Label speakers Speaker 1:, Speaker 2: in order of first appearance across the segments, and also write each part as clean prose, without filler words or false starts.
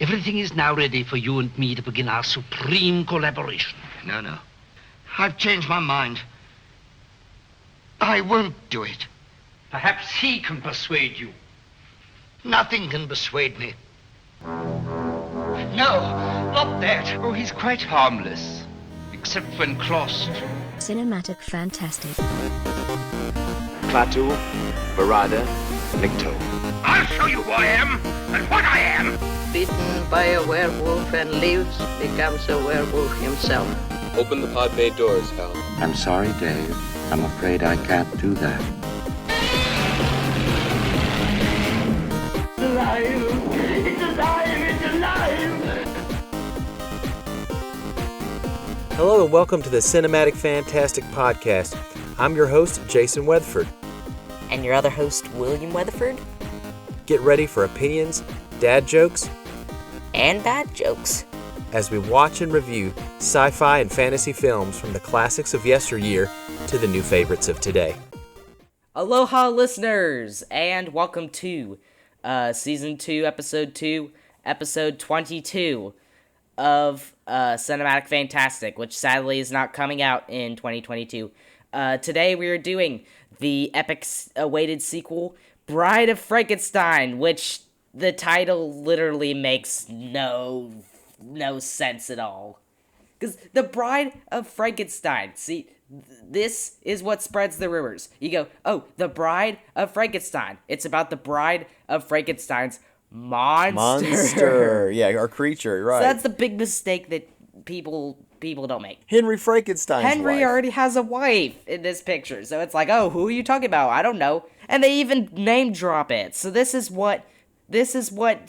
Speaker 1: Everything is now ready for you and me to begin our supreme collaboration.
Speaker 2: No. I've changed my mind. I won't do it.
Speaker 1: Perhaps he can persuade you.
Speaker 2: Nothing can persuade me. No, not that.
Speaker 1: Oh, he's quite harmless, except when crossed.
Speaker 3: Cinematic Fantastic.
Speaker 4: Klaatu, Barada, Nikto.
Speaker 1: I'll show you who I am and what I am.
Speaker 5: Bitten by a werewolf and lives, becomes a werewolf himself.
Speaker 4: Open the pod bay doors, Hal.
Speaker 6: I'm sorry, Dave. I'm afraid I can't do that.
Speaker 1: It's alive! It's alive! It's alive!
Speaker 7: Hello and welcome to the Cinematic Fantastic Podcast. I'm your host, Jason Weatherford.
Speaker 8: And your other host, William Weatherford.
Speaker 7: Get ready for opinions, dad jokes,
Speaker 8: and bad jokes
Speaker 7: as we watch and review sci-fi and fantasy films from the classics of yesteryear to the new favorites of today.
Speaker 8: Aloha, listeners, and welcome to Season 2, Episode 2, Episode 22 of Cinematic Fantastic, which sadly is not coming out in 2022. Today we are doing the epic-awaited sequel, Bride of Frankenstein, which the title literally makes no sense at all. Because the Bride of Frankenstein, see, this is what spreads the rumors. You go, oh, the Bride of Frankenstein. It's about the Bride of Frankenstein's monster.
Speaker 7: Yeah, or creature, right.
Speaker 8: So that's the big mistake that people don't make.
Speaker 7: Henry Frankenstein's
Speaker 8: Henry
Speaker 7: wife.
Speaker 8: already has a wife in this picture, so it's like, oh, who are you talking about? I don't know. And they even name drop it. So this is what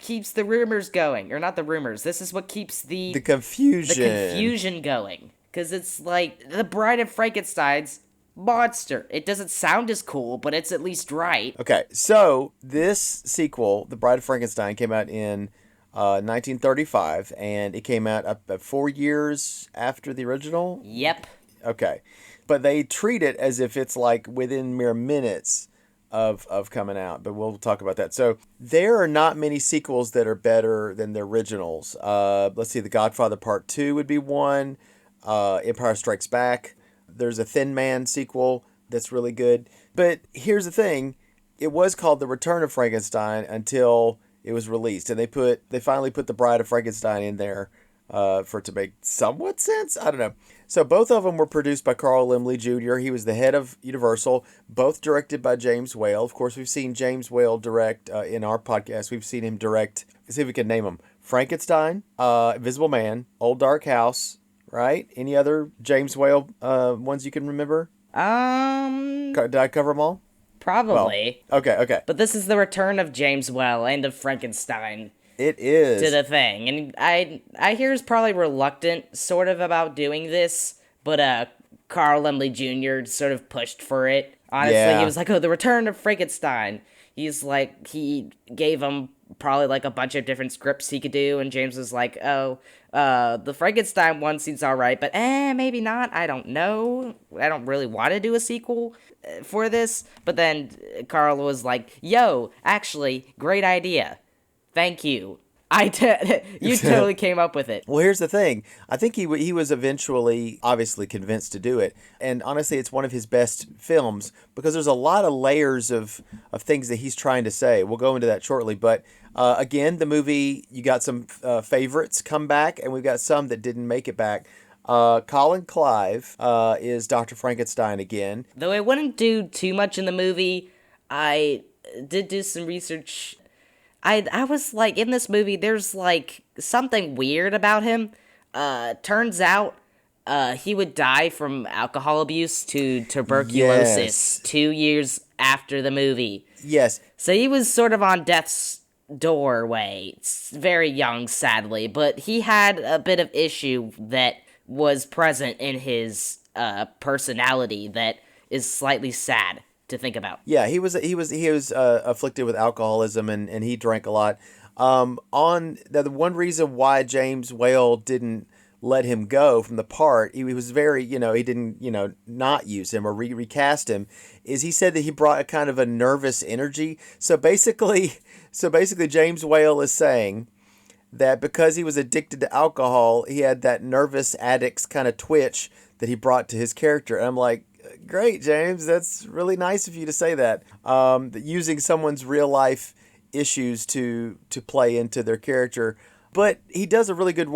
Speaker 8: keeps the rumors going. Or not the rumors. This is what keeps the confusion going. Because it's like the Bride of Frankenstein's monster. It doesn't sound as cool, but it's at least right.
Speaker 7: Okay, so this sequel, The Bride of Frankenstein, came out in 1935, and it came out about 4 years after the original?
Speaker 8: Yep.
Speaker 7: Okay. But they treat it as if it's like within mere minutes of coming out, but we'll talk about that. So there are not many sequels that are better than the originals. Let's see, The Godfather Part 2 would be one. Empire Strikes Back. There's a Thin Man sequel that's really good. But here's the thing. It was called The Return of Frankenstein until it was released. And they finally put The Bride of Frankenstein in there for it to make somewhat sense. I don't know. So both of them were produced by Carl Laemmle Jr. He was the head of Universal. Both directed by James Whale. Of course, we've seen James Whale direct in our podcast. We've seen him direct, let's see if we can name them, Frankenstein, Invisible Man, Old Dark House, right? Any other James Whale ones you can remember? Did I cover them all?
Speaker 8: Probably.
Speaker 7: Well, okay.
Speaker 8: But this is the return of James Whale and of Frankenstein.
Speaker 7: It is.
Speaker 8: To the thing. And I hear he's probably reluctant sort of about doing this, but Carl Laemmle Jr. sort of pushed for it. Honestly, He was like, oh, the return of Frankenstein. He's like, he gave him probably like a bunch of different scripts he could do, and James was like, oh, the Frankenstein one seems alright, but maybe not, I don't know. I don't really want to do a sequel for this. But then Carl was like, yo, actually, great idea. Thank you. You totally came up with it.
Speaker 7: Well, here's the thing. I think he was eventually, obviously, convinced to do it. And honestly, it's one of his best films because there's a lot of layers of things that he's trying to say. We'll go into that shortly. But again, the movie, you got some favorites come back, and we've got some that didn't make it back. Colin Clive is Dr. Frankenstein again.
Speaker 8: Though I wouldn't do too much in the movie, I did do some research. I was like, in this movie, there's like something weird about him. Turns out, he would die from alcohol abuse to tuberculosis 2 years after the movie.
Speaker 7: Yes.
Speaker 8: So he was sort of on death's doorway. It's very young, sadly, but he had a bit of issue that was present in his personality that is slightly sad to think about.
Speaker 7: Yeah, he was afflicted with alcoholism and he drank a lot. On the one reason why James Whale didn't let him go from the part, he was very, he didn't, not use him or recast him, is he said that he brought a kind of a nervous energy. So basically James Whale is saying that because he was addicted to alcohol, he had that nervous addict's kind of twitch that he brought to his character. And I'm like, great, James. That's really nice of you to say that. Using someone's real life issues to play into their character. But he does a really good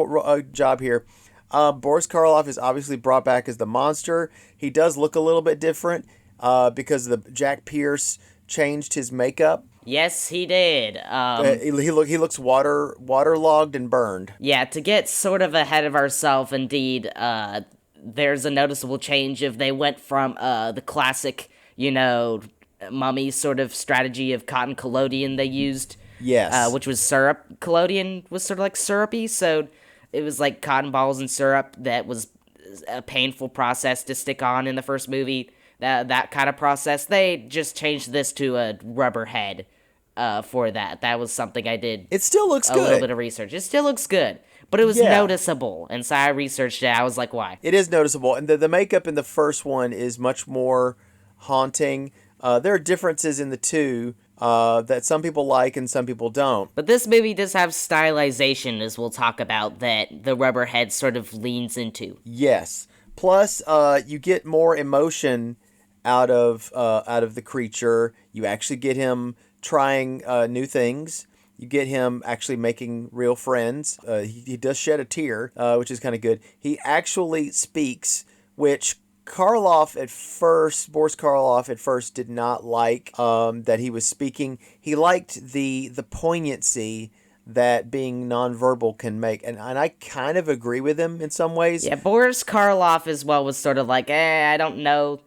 Speaker 7: job here. Boris Karloff is obviously brought back as the monster. He does look a little bit different because Jack Pierce changed his makeup.
Speaker 8: Yes, he did.
Speaker 7: He looks waterlogged and burned.
Speaker 8: Yeah, to get sort of ahead of ourselves, indeed, there's a noticeable change if they went from the classic, mummy sort of strategy of cotton collodion they used.
Speaker 7: Yes.
Speaker 8: Which was syrup. Collodion was sort of like syrupy, so it was like cotton balls and syrup that was a painful process to stick on in the first movie. That kind of process. They just changed this to a rubber head for that. That was something I did.
Speaker 7: It still looks good.
Speaker 8: A little bit of research. It still looks good. But it was noticeable. And so I researched it. I was like, why?
Speaker 7: It is noticeable. And the makeup in the first one is much more haunting. There are differences in the two that some people like and some people don't.
Speaker 8: But this movie does have stylization, as we'll talk about, that the rubber head sort of leans into.
Speaker 7: Yes. Plus, you get more emotion out of the creature. You actually get him trying new things. You get him actually making real friends. He does shed a tear, which is kind of good. He actually speaks, which Boris Karloff at first did not like that he was speaking. He liked the poignancy that being nonverbal can make. And I kind of agree with him in some ways.
Speaker 8: Yeah, Boris Karloff as well was sort of like, I don't know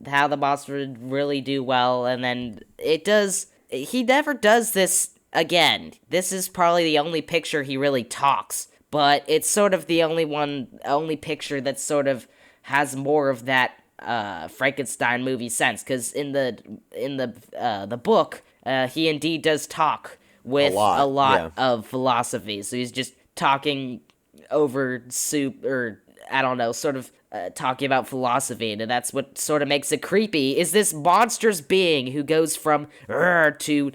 Speaker 8: how the monster would really do well. And then he never does this again. This is probably the only picture he really talks. But it's sort of the only picture that sort of has more of that Frankenstein movie sense. Because in the book, he indeed does talk with a lot of philosophy. So he's just talking over soup, or I don't know, sort of talking about philosophy, and that's what sort of makes it creepy, is this monstrous being who goes from to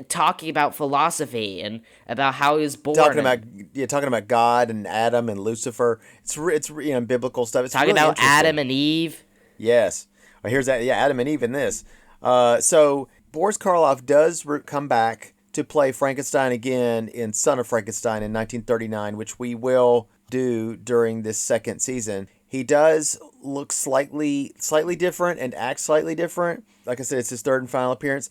Speaker 8: talking about philosophy and about how he was born.
Speaker 7: Talking about God and Adam and Lucifer. It's biblical stuff. It's
Speaker 8: talking
Speaker 7: really
Speaker 8: about Adam and Eve.
Speaker 7: Yes. Well, here's that. Yeah, Adam and Eve in this. So Boris Karloff does come back to play Frankenstein again in Son of Frankenstein in 1939, which we will do during this second season. He does look slightly different and act slightly different. Like I said, it's his third and final appearance.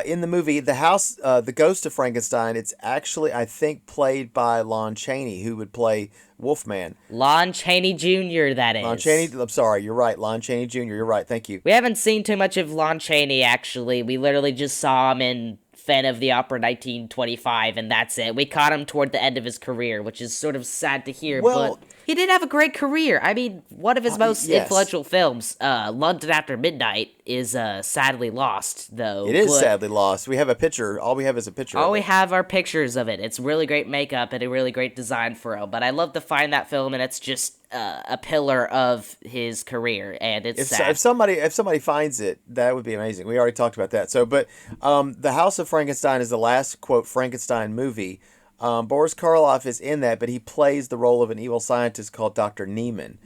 Speaker 7: In the movie, The Ghost of Frankenstein, it's actually, I think, played by Lon Chaney, who would play Wolfman.
Speaker 8: Lon Chaney Jr., that is.
Speaker 7: Lon Chaney, I'm sorry, you're right. Lon Chaney Jr., you're right. Thank you.
Speaker 8: We haven't seen too much of Lon Chaney, actually. We literally just saw him in Phantom of the Opera 1925, and that's it. We caught him toward the end of his career, which is sort of sad to hear, but he did have a great career. I mean, one of his most influential films, London After Midnight, is sadly lost, though.
Speaker 7: It is sadly lost. We have a picture. All we have is a picture
Speaker 8: All we have are pictures of it. It's really great makeup and a really great design for him, but I love to find that film, and it's just a pillar of his career, and it's sad. If
Speaker 7: somebody finds it, that would be amazing. We already talked about that. So, but The House of Frankenstein is the last, quote, Frankenstein movie. Boris Karloff is in that, but he plays the role of an evil scientist called Dr. Neiman.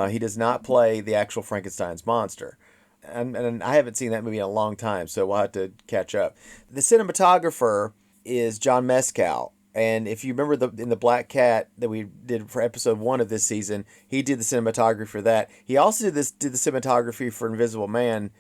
Speaker 7: He does not play the actual Frankenstein's monster. And I haven't seen that movie in a long time, so we'll have to catch up. The cinematographer is John Mescal. And if you remember in the Black Cat that we did for episode 1 of this season, he did the cinematography for that. He also did the cinematography for Invisible Man,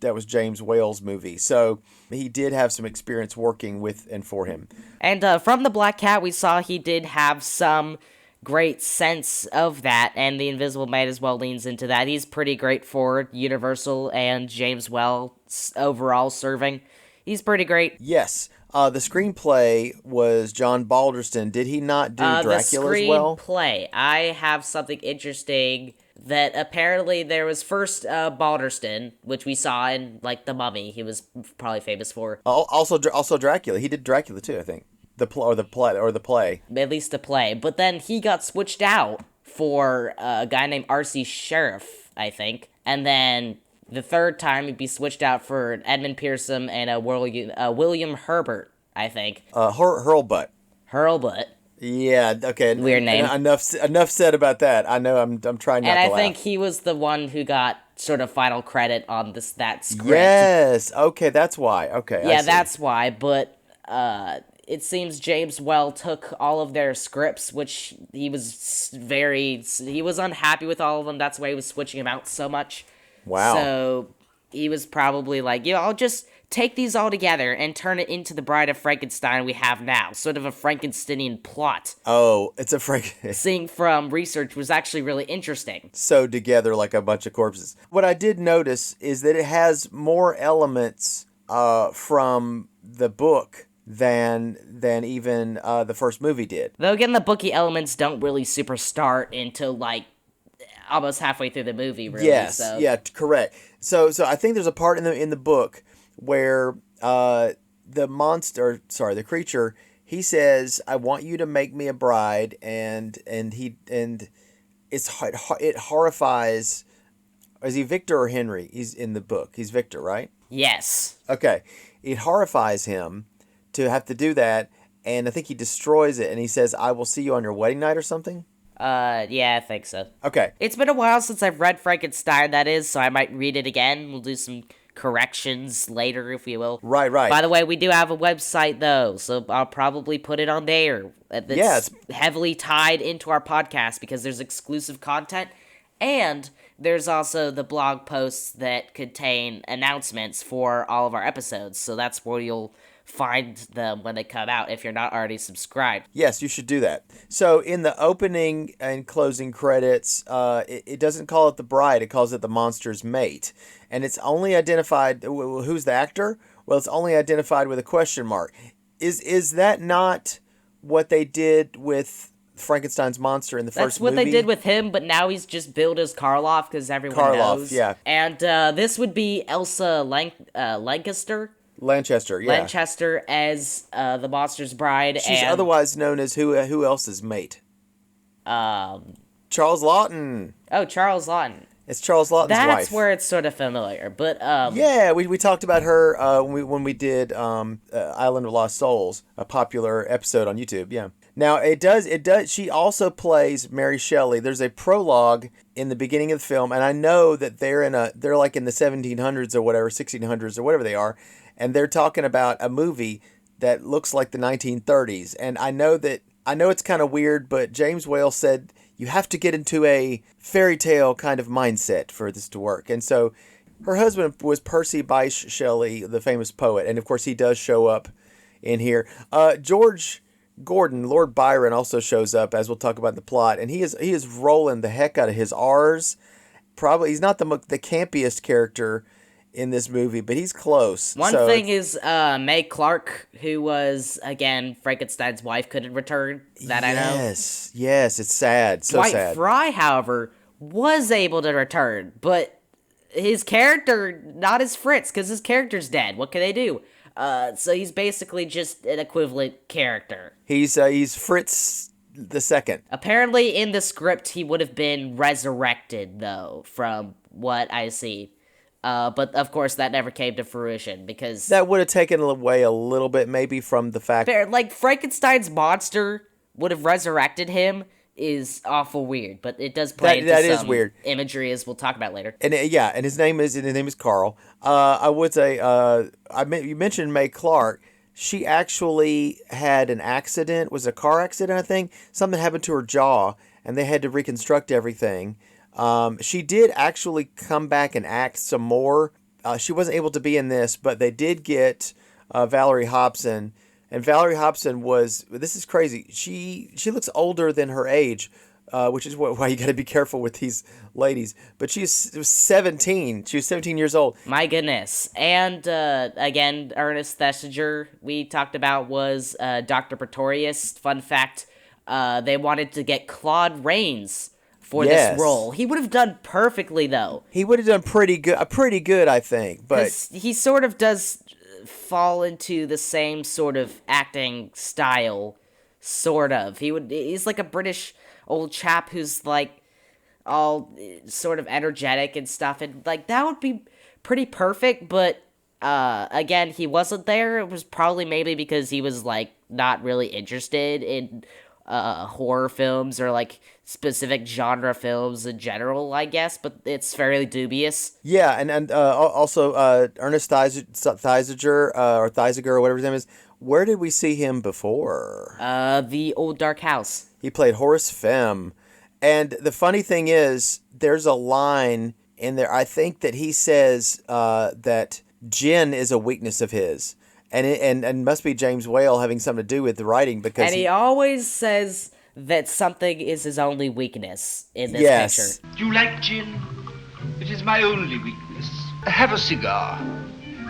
Speaker 7: that was James Whale's movie. So he did have some experience working with and for him.
Speaker 8: And from the Black Cat, we saw he did have some great sense of that, and the Invisible Man as well leans into that. He's pretty great for Universal and James Whale overall serving. He's pretty great.
Speaker 7: Yes. The screenplay was John Balderston. Did he not do Dracula as well?
Speaker 8: The screenplay. I have something interesting that apparently there was first Balderston, which we saw in The Mummy. He was probably famous for.
Speaker 7: Also Dracula. He did Dracula too, I think. The play.
Speaker 8: At least the play. But then he got switched out for a guy named R.C. Sheriff, I think. And then the third time he'd be switched out for Edmund Pearson and William Herbert, I think.
Speaker 7: Hurlbut. Yeah, okay.
Speaker 8: Weird name.
Speaker 7: Enough said about that. I know I'm trying not
Speaker 8: And
Speaker 7: to
Speaker 8: I
Speaker 7: laugh.
Speaker 8: think he was the one who got sort of final credit on that script.
Speaker 7: Yes. Okay, that's why. Okay. I
Speaker 8: Yeah,
Speaker 7: see.
Speaker 8: that's why. But it seems James Well took all of their scripts, which he was unhappy with all of them. That's why he was switching them out so much.
Speaker 7: Wow.
Speaker 8: So he was probably like, I'll just take these all together and turn it into the Bride of Frankenstein we have now. Sort of a Frankensteinian plot.
Speaker 7: Oh, it's a
Speaker 8: Seeing from research was actually really interesting.
Speaker 7: sewed together like a bunch of corpses. What I did notice is that it has more elements from the book than even the first movie did.
Speaker 8: Though again, the booky elements don't really super start until like almost halfway through the movie, really.
Speaker 7: Yes,
Speaker 8: So.
Speaker 7: yeah, correct. So I think there's a part in the book where the creature, he says, "I want you to make me a bride," and it horrifies. Is he Victor or Henry? He's in the book. He's Victor, right?
Speaker 8: Yes.
Speaker 7: Okay. It horrifies him to have to do that, and I think he destroys it, and he says, "I will see you on your wedding night," or something.
Speaker 8: Yeah, I think so.
Speaker 7: Okay.
Speaker 8: It's been a while since I've read Frankenstein, that is, so I might read it again. We'll do some corrections later, if you will.
Speaker 7: Right.
Speaker 8: By the way, we do have a website, though, so I'll probably put it on there. It's heavily tied into our podcast because there's exclusive content, and there's also the blog posts that contain announcements for all of our episodes, so that's where you'll find them when they come out if you're not already subscribed.
Speaker 7: Yes, you should do that. So in the opening and closing credits, it doesn't call it the bride, it calls it the monster's mate. And it's only identified, who's the actor? Well, it's only identified with a question mark. Is that not what they did with Frankenstein's monster in the first movie?
Speaker 8: That's what they did with him, but now he's just billed as Karloff because everyone knows.
Speaker 7: Yeah.
Speaker 8: And this would be Elsa Lanchester as the monster's bride.
Speaker 7: She's
Speaker 8: and,
Speaker 7: otherwise known as who else's mate? Charles Lawton.
Speaker 8: Oh, Charles Lawton.
Speaker 7: It's Charles Lawton's wife.
Speaker 8: That's where it's sort of familiar, but
Speaker 7: yeah, we talked about her when we did Island of Lost Souls, a popular episode on YouTube. Yeah. Now it does. She also plays Mary Shelley. There's a prologue in the beginning of the film, and I know that they're like in the 1700s or whatever, 1600s or whatever they are, and they're talking about a movie that looks like the 1930s. And I know it's kind of weird, but James Whale said you have to get into a fairy tale kind of mindset for this to work. And so her husband was Percy Bysshe Shelley, the famous poet, and of course he does show up in here. George Gordon, Lord Byron, also shows up, as we'll talk about in the plot, and he is rolling the heck out of his R's. Probably he's not the campiest character in this movie, but he's close.
Speaker 8: One thing is Mae Clark, who was, again, Frankenstein's wife, couldn't return, that I know.
Speaker 7: Yes, it's sad, so
Speaker 8: Dwight
Speaker 7: sad.
Speaker 8: Fry, however, was able to return, but his character, not as Fritz, because his character's dead. What can they do? So he's basically just an equivalent character.
Speaker 7: He's Fritz the second.
Speaker 8: Apparently, in the script, he would have been resurrected, though, from what I see. But, of course, that never came to fruition, because...
Speaker 7: That would have taken away a little bit, maybe, from the fact...
Speaker 8: Like, Frankenstein's monster would have resurrected him is awful weird, but it does play into some
Speaker 7: is weird
Speaker 8: imagery, as we'll talk about later.
Speaker 7: And and his name is Carl. I would say, you mentioned Mae Clark. She actually had an accident. Was it a car accident, I think? Something happened to her jaw, and they had to reconstruct everything. She did actually come back and act some more. She wasn't able to be in this, but they did get Valerie Hobson. And Valerie Hobson this is crazy, she looks older than her age, which is why you got to be careful with these ladies. But she was 17. She was 17 years old.
Speaker 8: My goodness. And, again, Ernest Thesiger, we talked about, was Dr. Pretorius. Fun fact, they wanted to get Claude Rains for this role. He would have done perfectly, though.
Speaker 7: He would have done pretty good, I think. But
Speaker 8: he sort of does fall into the same sort of acting style, sort of. He's like a British old chap who's like all sort of energetic and stuff, and like that would be pretty perfect, but again, he wasn't there. It was probably maybe because he was like not really interested in horror films or like specific genre films in general, I guess, but it's fairly dubious.
Speaker 7: Yeah, and also Ernest Thesiger or Thesiger or whatever his name is. Where did we see him before?
Speaker 8: The Old Dark House.
Speaker 7: He played Horace Femme. And the funny thing is, there's a line in there, I think that he says that gin is a weakness of his. And must be James Whale having something to do with the writing because
Speaker 8: And he always says that something is his only weakness in this
Speaker 7: Yes.
Speaker 8: picture.
Speaker 1: Do you like gin? It is my only weakness. Have a cigar.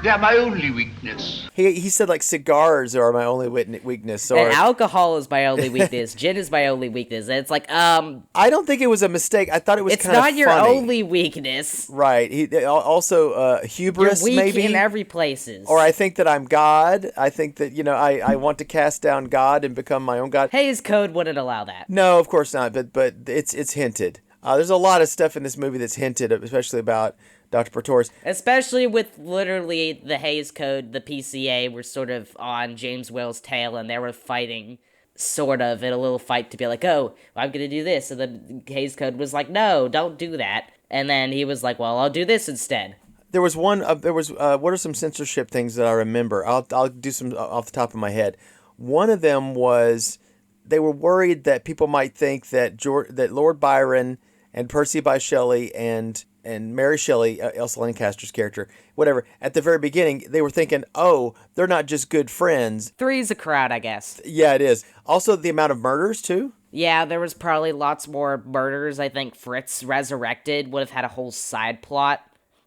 Speaker 1: They are my only weakness.
Speaker 7: He said like cigars are my only weakness. Or
Speaker 8: And alcohol is my only weakness. Gin is my only weakness. And it's like,
Speaker 7: I don't think it was a mistake. I thought it was
Speaker 8: it's
Speaker 7: kind of
Speaker 8: not your
Speaker 7: funny.
Speaker 8: only weakness.
Speaker 7: Right. He also hubris,
Speaker 8: You're weak
Speaker 7: maybe.
Speaker 8: in every places.
Speaker 7: Or I think that I'm God. I think that, I want to cast down God and become my own God.
Speaker 8: Hays Code wouldn't allow that.
Speaker 7: No, of course not. But it's hinted. There's a lot of stuff in this movie that's hinted, especially about Dr. Pretorius.
Speaker 8: Especially with literally the Hays Code, the PCA were sort of on James Whale's tail, and they were fighting, sort of, in a little fight to be like, oh, I'm going to do this. And then Hays Code was like, no, don't do that. And then he was like, well, I'll do this instead.
Speaker 7: There was one. What are some censorship things that I remember? I'll do some off the top of my head. One of them was they were worried that people might think that Lord Byron and Percy Bysshe Shelley and Mary Shelley, Elsa Lancaster's character, whatever, at the very beginning, they were thinking, oh, they're not just good friends.
Speaker 8: Three's a crowd, I guess.
Speaker 7: Yeah, it is. Also, the amount of murders, too.
Speaker 8: Yeah, there was probably lots more murders. I think Fritz Resurrected would have had a whole side plot,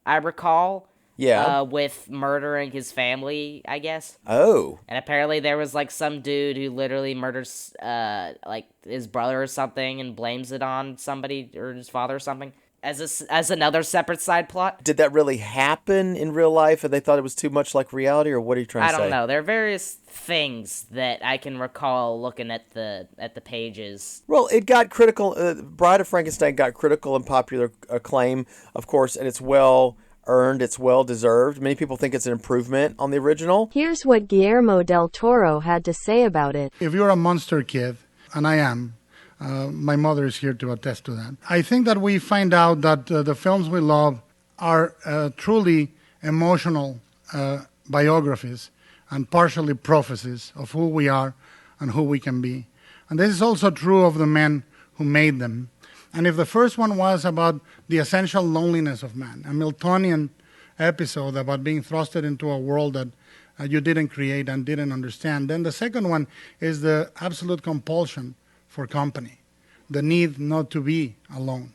Speaker 8: I recall.
Speaker 7: Yeah.
Speaker 8: With murdering his family, I guess.
Speaker 7: Oh.
Speaker 8: And apparently there was, like, some dude who literally murders, like, his brother or something and blames it on somebody or his father or something. As another separate side plot.
Speaker 7: Did that really happen in real life and they thought it was too much like reality, or what are you trying to say?
Speaker 8: I don't know. There are various things that I can recall looking at the pages.
Speaker 7: Well, it got critical. Bride of Frankenstein got critical and popular acclaim, of course, and it's well earned. It's well deserved. Many people think it's an improvement on the original.
Speaker 9: Here's what Guillermo del Toro had to say about it.
Speaker 10: If you're a monster kid, and I am, my mother is here to attest to that. I think that we find out that the films we love are truly emotional biographies and partially prophecies of who we are and who we can be. And this is also true of the men who made them. And if the first one was about the essential loneliness of man, a Miltonian episode about being thrusted into a world that you didn't create and didn't understand, then the second one is the absolute compulsion for company, the need not to be alone.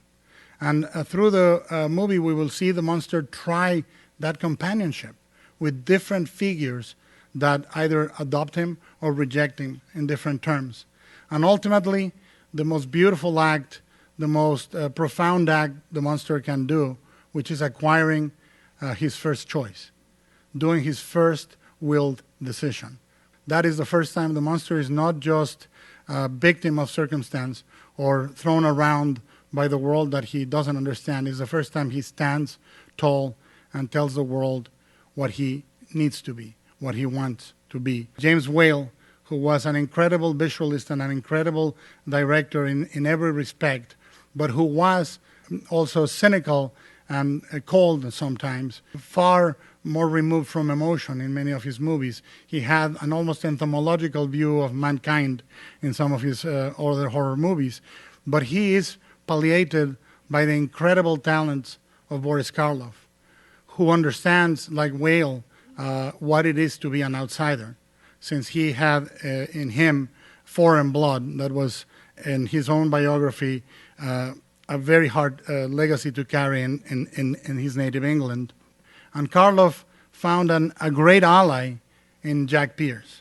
Speaker 10: And through the movie, we will see the monster try that companionship with different figures that either adopt him or reject him in different terms. And ultimately, the most beautiful act, the most profound act the monster can do, which is acquiring his first choice, doing his first willed decision. That is the first time the monster is not just a victim of circumstance or thrown around by the world that he doesn't understand. It's the first time he stands tall and tells the world what he needs to be, what he wants to be. James Whale, who was an incredible visualist and an incredible director in every respect, but who was also cynical and cold sometimes, far more removed from emotion in many of his movies. He had an almost entomological view of mankind in some of his other horror movies, but he is palliated by the incredible talents of Boris Karloff, who understands, like Whale, what it is to be an outsider, since he had in him foreign blood that was, in his own biography, a very hard legacy to carry in his native England. And Karloff found a great ally in Jack Pierce.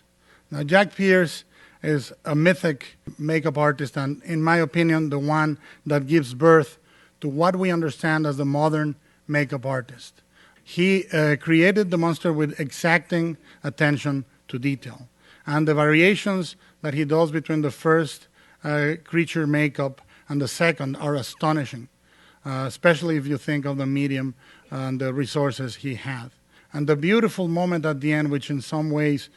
Speaker 10: Now, Jack Pierce is a mythic makeup artist, and in my opinion, the one that gives birth to what we understand as the modern makeup artist. He created the monster with exacting attention to detail. And the variations that he does between the first creature makeup and the second are astonishing, especially if you think of the medium and the resources he had. And the beautiful moment at the end, which in some ways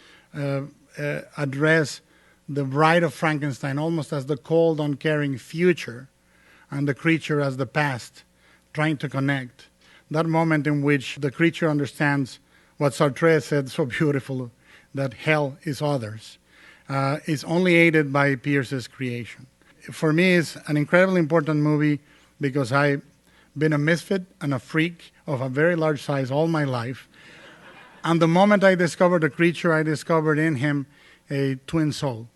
Speaker 10: address the Bride of Frankenstein almost as the cold, uncaring future and the creature as the past, trying to connect. That moment in which the creature understands what Sartre said so beautiful, that hell is others, is only aided by Pierce's creation. For me, it's an incredibly important movie because I've been a misfit and a freak of a very large size all my life. And the moment I discovered the creature, I discovered in him a twin soul.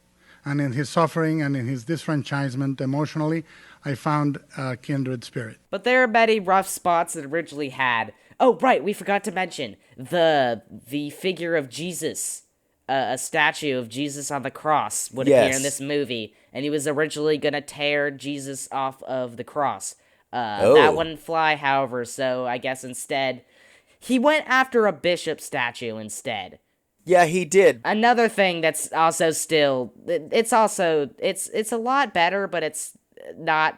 Speaker 10: And in his suffering and in his disfranchisement emotionally, I found a kindred spirit.
Speaker 8: But there are many rough spots that originally had. Oh, right, we forgot to mention the figure of Jesus. A statue of Jesus on the cross would appear in this movie, and he was originally going to tear Jesus off of the cross. That wouldn't fly, however, so I guess instead, he went after a bishop statue instead.
Speaker 7: Yeah, he did.
Speaker 8: Another thing that's also still, it's a lot better, but it's not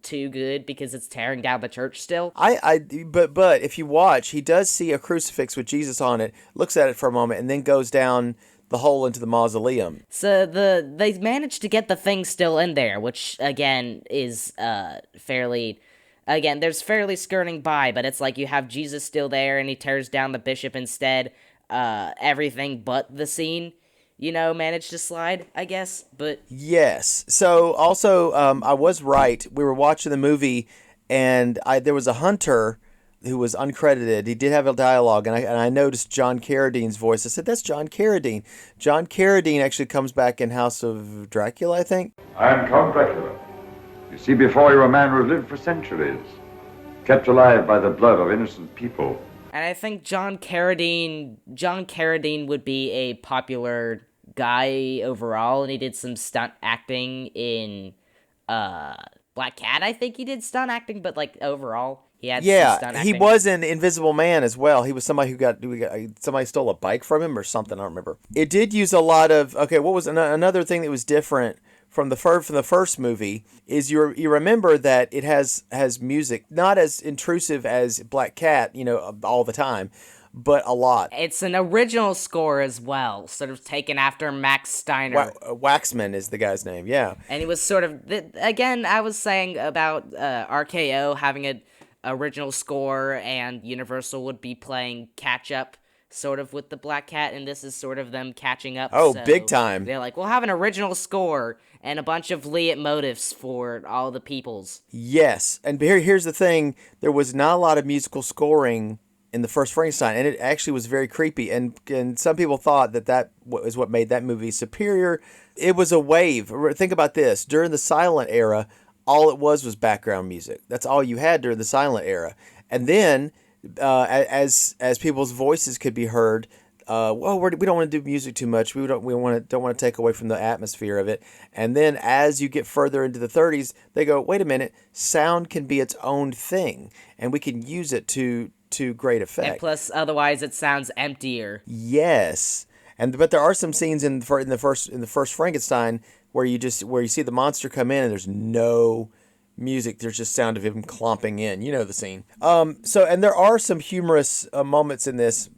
Speaker 8: too good because it's tearing down the church still.
Speaker 7: But if you watch, he does see a crucifix with Jesus on it, looks at it for a moment, and then goes down the hole into the mausoleum.
Speaker 8: So they managed to get the thing still in there, which again is fairly. Again, there's fairly skirting by, but it's like you have Jesus still there, and he tears down the bishop instead. Everything but the scene, managed to slide, I guess, but...
Speaker 7: Yes. So, also, I was right. We were watching the movie, and there was a hunter who was uncredited. He did have a dialogue, and I noticed John Carradine's voice. I said, that's John Carradine. John Carradine actually comes back in House of Dracula, I think.
Speaker 11: I am Count Dracula. You see before you a man who has lived for centuries, kept alive by the blood of innocent people.
Speaker 8: And I think John Carradine would be a popular guy overall, and he did some stunt acting in Black Cat. I think he did stunt acting, but overall he had some stunt acting.
Speaker 7: He was in Invisible Man as well. He was somebody somebody stole a bike from him or something. I don't remember. It did use a lot of what was another thing that was different from the first movie is you remember that it has music not as intrusive as Black Cat, all the time, but a lot.
Speaker 8: It's an original score as well, sort of taken after Max Steiner.
Speaker 7: Waxman is the guy's name, yeah.
Speaker 8: And he was sort of again. I was saying about RKO having an original score, and Universal would be playing catch up. Sort of with the Black Cat, and this is sort of them catching up.
Speaker 7: Oh,
Speaker 8: so
Speaker 7: big time.
Speaker 8: They're like, we'll have an original score and a bunch of leitmotifs for all the peoples.
Speaker 7: Yes, and here's the thing. There was not a lot of musical scoring in the first Frankenstein, and it actually was very creepy, and some people thought that was what made that movie superior. It was a wave. Think about this. During the silent era, all it was background music. That's all you had during the silent era. And then... as people's voices could be heard, we don't want to do music too much. We don't want to take away from the atmosphere of it. And then as you get further into the 30s, they go, wait a minute, sound can be its own thing, and we can use it to great effect.
Speaker 8: And plus, otherwise, it sounds emptier.
Speaker 7: Yes, but there are some scenes in the first Frankenstein where you see the monster come in and there's no music, there's just sound of him clomping in. You know the scene. And there are some humorous moments in this.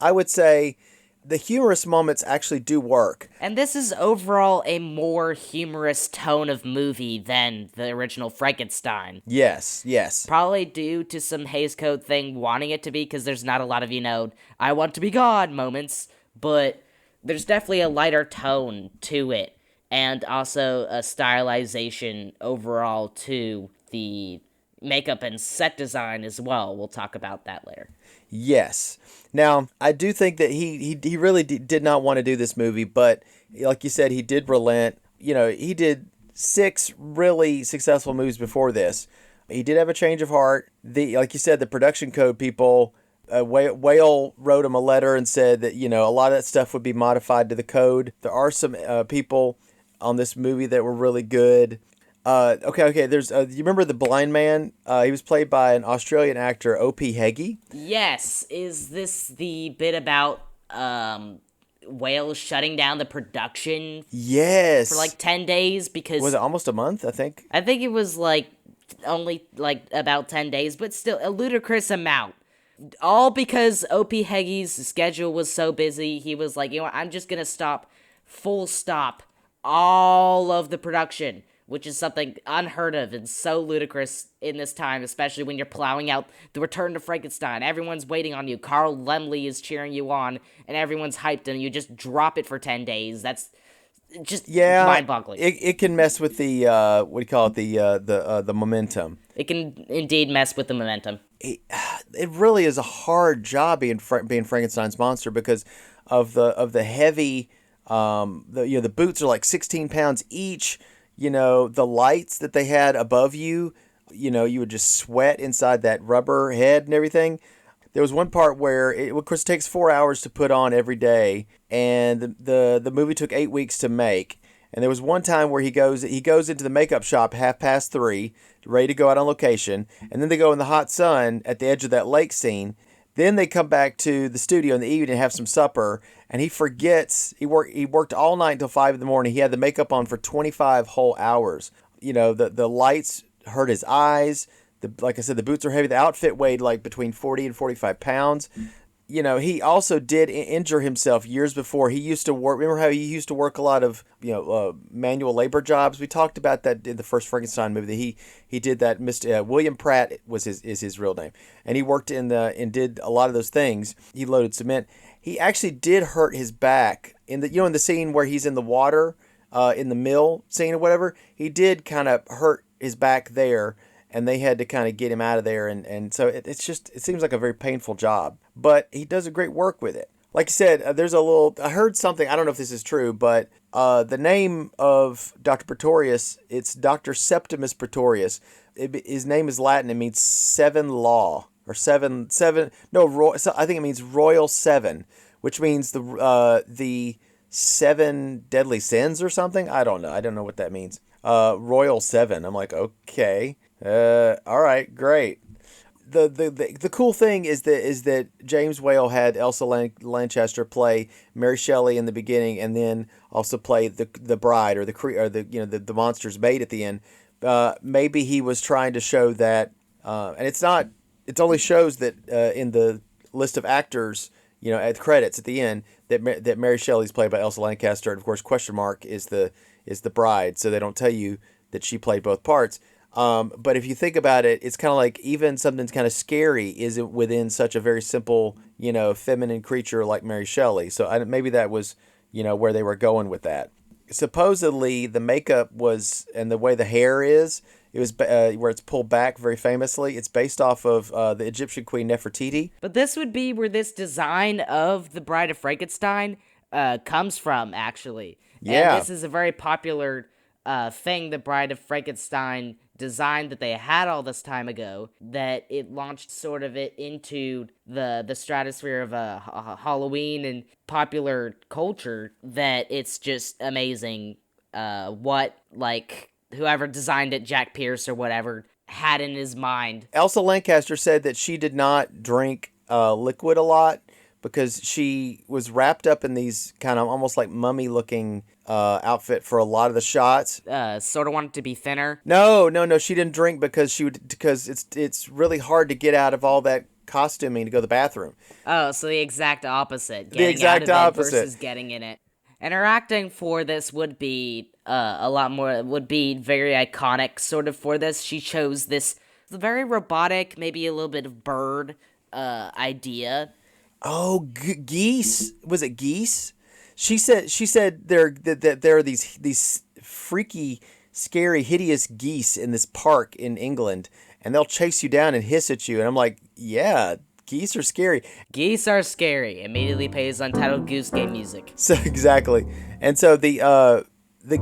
Speaker 7: I would say the humorous moments actually do work.
Speaker 8: And this is overall a more humorous tone of movie than the original Frankenstein.
Speaker 7: Yes.
Speaker 8: Probably due to some Hays Code thing wanting it to be, because there's not a lot of, I want to be God moments, but there's definitely a lighter tone to it. And also a stylization overall to the makeup and set design as well. We'll talk about that later.
Speaker 7: Yes. Now, I do think that he really did not want to do this movie, but like you said, he did relent. He did 6 really successful movies before this. He did have a change of heart. Like you said, the production code people, Whale wrote him a letter and said that, a lot of that stuff would be modified to the code. There are some people on this movie that were really good. Okay. There's you remember the blind man? He was played by an Australian actor, O.P. Heggie.
Speaker 8: Yes. Is this the bit about Whale shutting down the production?
Speaker 7: Yes.
Speaker 8: For 10 days because
Speaker 7: was it almost a month? I think
Speaker 8: it was only about 10 days, but still a ludicrous amount. All because O.P. Heggie's schedule was so busy. He was like, I'm just gonna stop. Full stop. all of the production, which is something unheard of and so ludicrous in this time, especially when you're plowing out The Return to Frankenstein. Everyone's waiting on you. Carl Lemley is cheering you on, and everyone's hyped, and you just drop it for 10 days. That's just mind-boggling.
Speaker 7: It can mess with the what do you call it, the momentum.
Speaker 8: It can indeed mess with the momentum.
Speaker 7: It really is a hard job being Frankenstein's monster because of the heavy. The boots are like 16 pounds each. The lights that they had above you, you would just sweat inside that rubber head and everything. There was one part where it, of course, takes 4 hours to put on every day, and the movie took 8 weeks to make. And there was one time where he goes into the makeup shop 3:30, ready to go out on location, and then they go in the hot sun at the edge of that lake scene. Then they come back to the studio in the evening and have some supper, and he forgets he worked all night until 5 in the morning. He had the makeup on for 25 whole hours. The lights hurt his eyes. Like I said, the boots are heavy. The outfit weighed like between 40 and 45 pounds. He also did injure himself years before. He used to work. Remember how he used to work a lot of manual labor jobs? We talked about that in the first Frankenstein movie. That he did that. William Pratt is his real name, and he worked and did a lot of those things. He loaded cement. He actually did hurt his back in the scene where he's in the water, in the mill scene or whatever. He did kind of hurt his back there. And they had to kind of get him out of there. And so it seems like a very painful job. But he does a great work with it. Like I said, I heard something, I don't know if this is true, but the name of Dr. Pretorius, it's Dr. Septimus Pretorius. His name is Latin. It means seven law. Or seven, no, I think it means royal seven, which means the seven deadly sins or something. I don't know. I don't know what that means. Royal seven. I'm like, okay. All right, great. The cool thing is that James Whale had Elsa Lanchester play Mary Shelley in the beginning, and then also play the bride or the monster's maid at the end. Maybe he was trying to show that, and it's not. It only shows that in the list of actors, at the credits at the end, that Mary Shelley's played by Elsa Lanchester, and of course question mark is the bride, so they don't tell you that she played both parts. But if you think about it, it's kind of like even something's kind of scary isn't within such a very simple, feminine creature like Mary Shelley. So maybe that was, where they were going with that. Supposedly the makeup was, and the way the hair is, it was where it's pulled back very famously. It's based off of the Egyptian queen Nefertiti.
Speaker 8: But this would be where this design of the Bride of Frankenstein comes from, actually.
Speaker 7: Yeah.
Speaker 8: And this is a very popular thing, the Bride of Frankenstein design that they had all this time ago, that it launched sort of it into the stratosphere of Halloween and popular culture, that it's just amazing what, like, whoever designed it, Jack Pierce or whatever, had in his mind.
Speaker 7: Elsa Lanchester said that she did not drink liquid a lot because she was wrapped up in these kind of almost like mummy-looking outfit for a lot of the shots.
Speaker 8: Sort of wanted to be thinner.
Speaker 7: No. She didn't drink because it's really hard to get out of all that costuming to go to the bathroom.
Speaker 8: Oh, so the exact opposite.
Speaker 7: Getting out of bed
Speaker 8: versus getting in it. And her acting for this would be a lot more. Would be very iconic, sort of, for this. She chose this very robotic, maybe a little bit of bird idea.
Speaker 7: Oh, geese? Was it geese? She said there are these freaky, scary, hideous geese in this park in England, and they'll chase you down and hiss at you. And I'm like, yeah, geese are scary.
Speaker 8: Geese are scary. Immediately plays Untitled Goose Game music.
Speaker 7: So exactly, and so the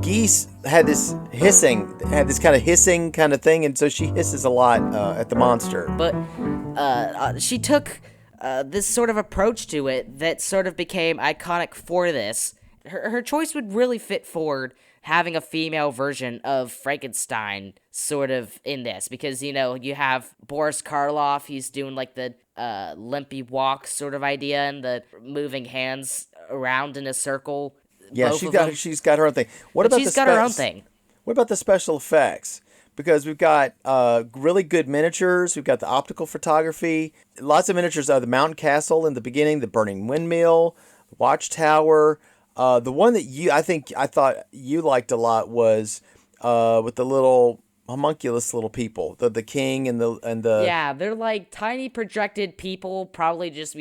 Speaker 7: geese had this kind of hissing kind of thing, and so she hisses a lot at the monster.
Speaker 8: But she took this sort of approach to it that sort of became iconic for this. Her choice would really fit forward having a female version of Frankenstein sort of in this, because, you have Boris Karloff, he's doing like the limpy walk sort of idea and the moving hands around in a circle.
Speaker 7: Yeah, she's got her own thing. What about the special effects? Because we've got really good miniatures. We've got the optical photography. Lots of miniatures of the mountain castle in the beginning, the burning windmill, the watchtower. The one that I thought you liked a lot was with the little homunculus little people, the king and the.
Speaker 8: Yeah, they're like tiny projected people, probably just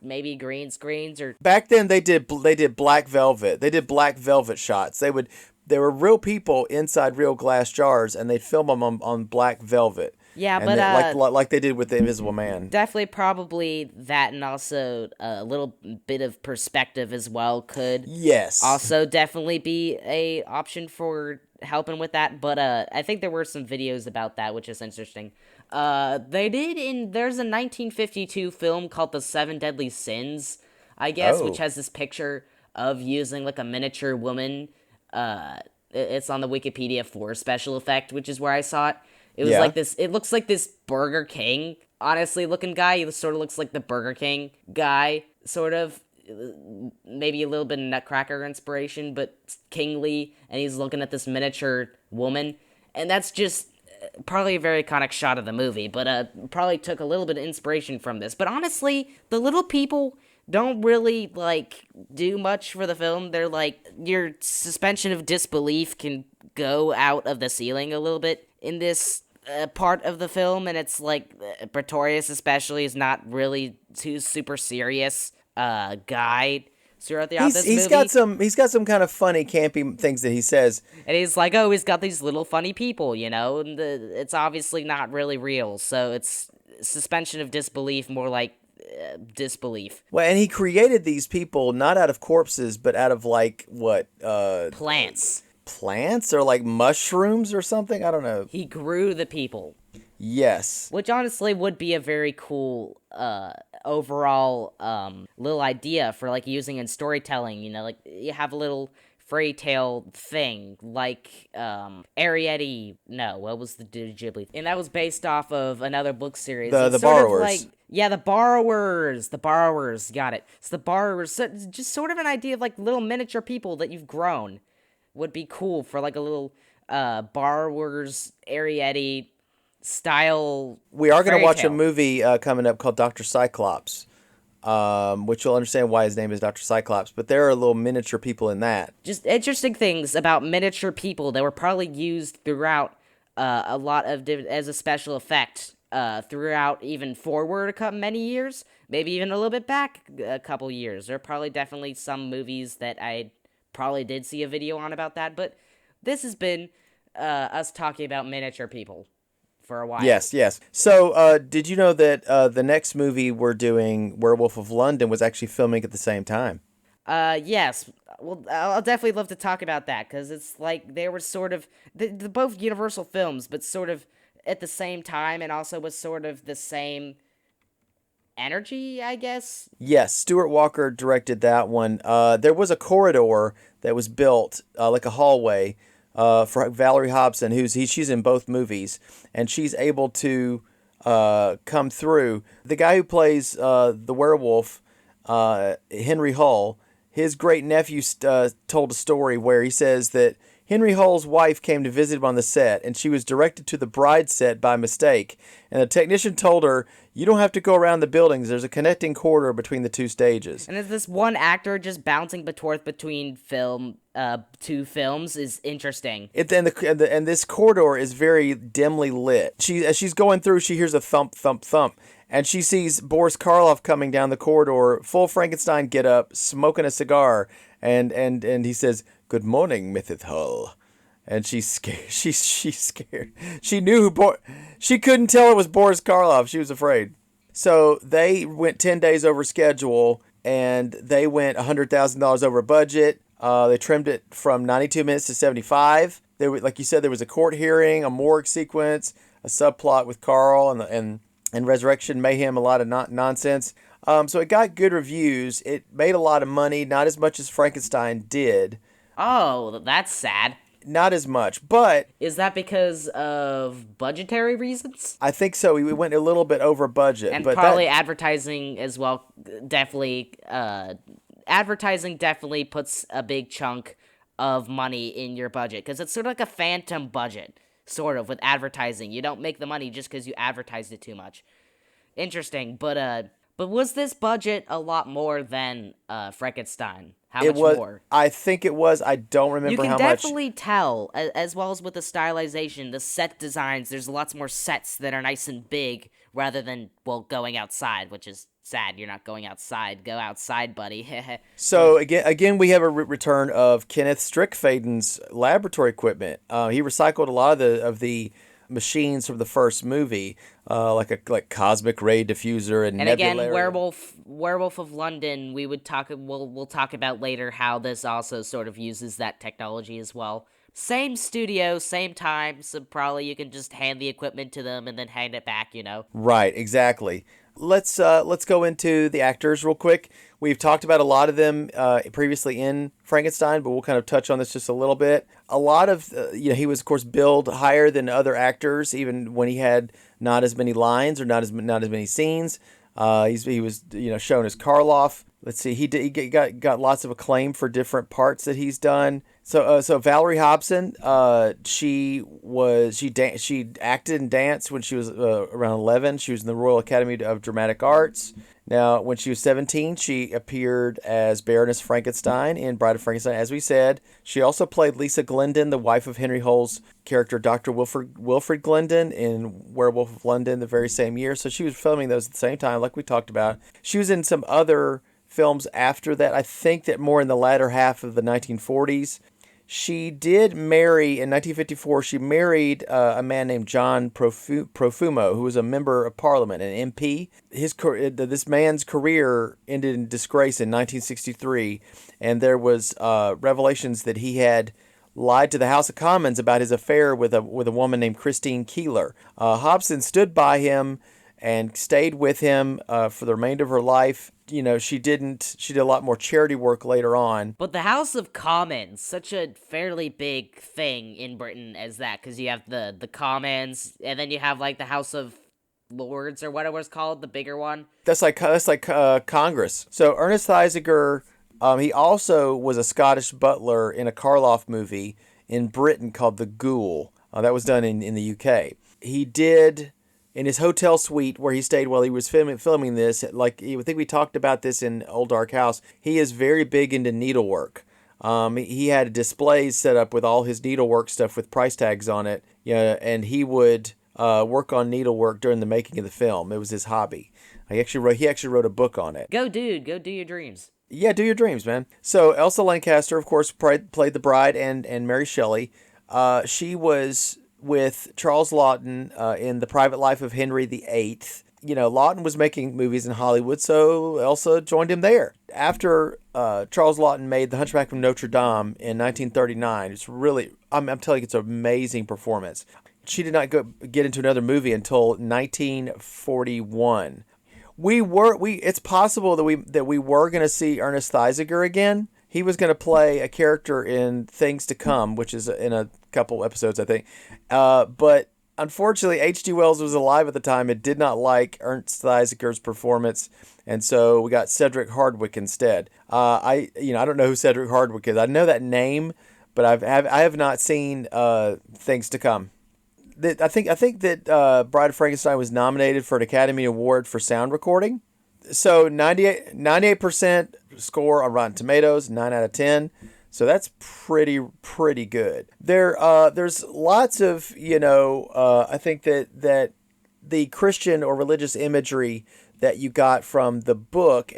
Speaker 8: maybe green screens or.
Speaker 7: Back then they did black velvet. They did black velvet shots. They were real people inside real glass jars, and they'd film them on black velvet.
Speaker 8: Yeah,
Speaker 7: and
Speaker 8: but
Speaker 7: like they did with the Invisible Man.
Speaker 8: Definitely, probably that, and also a little bit of perspective as well could.
Speaker 7: Yes.
Speaker 8: Also, definitely be a option for helping with that. But I think there were some videos about that, which is interesting. There's a 1952 film called The Seven Deadly Sins, I guess, which has this picture of using like a miniature woman. It's on the Wikipedia for special effect, which is where I saw it. It was like this. It looks like this Burger King, honestly, looking guy. He sort of looks like the Burger King guy, sort of. Maybe a little bit of Nutcracker inspiration, but kingly. And he's looking at this miniature woman, and that's just probably a very iconic shot of the movie. But probably took a little bit of inspiration from this. But honestly, the little people don't really do much for the film. They're like, your suspension of disbelief can go out of the ceiling a little bit in this part of the film, and it's like Pretorius especially is not really too super serious guy throughout this movie.
Speaker 7: He's got some kind of funny campy things that he says,
Speaker 8: and he's like, oh, he's got these little funny people, and it's obviously not really real, so it's suspension of disbelief, more like disbelief.
Speaker 7: Well, and he created these people not out of corpses, but out of plants or like mushrooms or something. I don't know.
Speaker 8: He grew the people.
Speaker 7: Yes.
Speaker 8: Which honestly would be a very cool overall little idea for like using in storytelling. Like you have a little fairy tale thing like Arietti. No, what was the Ghibli? And that was based off of another book series.
Speaker 7: The Borrowers.
Speaker 8: The Borrowers. The Borrowers. Got it. It's the Borrowers. So just sort of an idea of like little miniature people that you've grown would be cool for like a little Borrowers Arietti style.
Speaker 7: We are going to watch a movie coming up called Dr. Cyclops, which you'll understand why his name is Dr. Cyclops, but there are little miniature people in that.
Speaker 8: Just interesting things about miniature people that were probably used throughout a lot of as a special effect throughout even forward many years, maybe even a little bit back a couple years. There are probably definitely some movies that I probably did see a video on about that, but this has been us talking about miniature people for a while.
Speaker 7: Yes. So, did you know that the next movie we're doing, Werewolf of London, was actually filming at the same time?
Speaker 8: Yes. Well, I'll definitely love to talk about that, because it's like they were sort of, they're both Universal films, but sort of at the same time, and also with sort of the same energy, I guess.
Speaker 7: Yes, Stuart Walker directed that one. There was a corridor that was built, like a hallway, for Valerie Hobson, she's in both movies, and she's able to come through. The guy who plays the werewolf, Henry Hull, his great nephew told a story where he says that Henry Hull's wife came to visit him on the set, and she was directed to the bride set by mistake. And the technician told her, "You don't have to go around the buildings. There's a connecting corridor between the two stages."
Speaker 8: And this one actor just bouncing between two films is interesting.
Speaker 7: And this corridor is very dimly lit. As she's going through, she hears a thump, thump, thump. And she sees Boris Karloff coming down the corridor, full Frankenstein get-up, smoking a cigar. And he says, "Good morning, Mrs. Hull." And she's scared. She's scared. She knew she couldn't tell it was Boris Karloff. She was afraid. So they went 10 days over schedule, and they went $100,000 over budget. They trimmed it from 92 minutes to 75. Like you said, there was a court hearing, a morgue sequence, a subplot with Carl, and Resurrection Mayhem, a lot of nonsense. So it got good reviews. It made a lot of money, not as much as Frankenstein did.
Speaker 8: Oh, that's sad.
Speaker 7: Not as much, but...
Speaker 8: Is that because of budgetary reasons?
Speaker 7: I think so. We went a little bit over budget.
Speaker 8: And probably advertising as well, definitely... advertising definitely puts a big chunk of money in your budget, because it's sort of like a phantom budget, sort of, with advertising. You don't make the money just because you advertised it too much. Interesting, but was this budget a lot more than Frankenstein? How much more?
Speaker 7: I think it was. I don't remember how much.
Speaker 8: You can definitely tell, as well as with the stylization, the set designs, there's lots more sets that are nice and big, rather than, well, going outside, which is sad. You're not going outside. Go outside, buddy.
Speaker 7: So, again, we have a return of Kenneth Strickfaden's laboratory equipment. He recycled a lot of the machines from the first movie, like cosmic ray diffuser and nebulary.
Speaker 8: Again, Werewolf of London. We'll talk about later how this also sort of uses that technology as well. Same studio, same time, so probably you can just hand the equipment to them and then hand it back.
Speaker 7: Right, exactly. Let's go into the actors real quick. We've talked about a lot of them previously in Frankenstein, but we'll kind of touch on this just a little bit. A lot of, he was, of course, billed higher than other actors, even when he had not as many lines or not as many scenes. He was, shown as Karloff. Let's see, he got lots of acclaim for different parts that he's done. So Valerie Hobson, she acted and danced when she was around 11. She was in the Royal Academy of Dramatic Arts. Now, when she was 17, she appeared as Baroness Frankenstein in Bride of Frankenstein, as we said. She also played Lisa Glendon, the wife of Henry Hull's character, Dr. Wilfred Glendon, in Werewolf of London the very same year. So she was filming those at the same time, like we talked about. She was in some other films after that, I think that more in the latter half of the 1940s. She did marry, in 1954, she married a man named John Profumo, who was a member of Parliament, an MP. This man's career ended in disgrace in 1963, and there was revelations that he had lied to the House of Commons about his affair with a woman named Christine Keeler. Hobson stood by him and stayed with him for the remainder of her life. She did a lot more charity work later on.
Speaker 8: But the House of Commons, such a fairly big thing in Britain as that, because you have the Commons, and then you have like the House of Lords or whatever it's called, the bigger one.
Speaker 7: That's like Congress. So Ernest Thesiger, he also was a Scottish butler in a Karloff movie in Britain called The Ghoul. That was done in the UK. He did, in his hotel suite where he stayed while he was filming this, like I think we talked about this in Old Dark House, he is very big into needlework. He had displays set up with all his needlework stuff with price tags on it, and he would work on needlework during the making of the film. It was his hobby. He actually wrote a book on it.
Speaker 8: Go, dude. Go do your dreams.
Speaker 7: Yeah, do your dreams, man. So Elsa Lancaster, of course, played the bride and Mary Shelley. She was with Charles Laughton in The Private Life of Henry VIII. Laughton was making movies in Hollywood, so Elsa joined him there. After Charles Laughton made The Hunchback of Notre Dame in 1939, it's really, I'm telling you, it's an amazing performance. She did not get into another movie until 1941. It's possible that we were going to see Ernest Thesiger again. He was going to play a character in Things to Come, which is in a couple episodes, I think. But unfortunately, H.G. Wells was alive at the time and did not like Ernst Thesiger's performance, and so we got Cedric Hardwicke instead. I don't know who Cedric Hardwicke is. I know that name, but I have not seen Things to Come. I think that Bride of Frankenstein was nominated for an Academy Award for sound recording. So 98% score on Rotten Tomatoes, 9 out of 10. So that's pretty good. There's lots of, I think that the Christian or religious imagery that you got from the book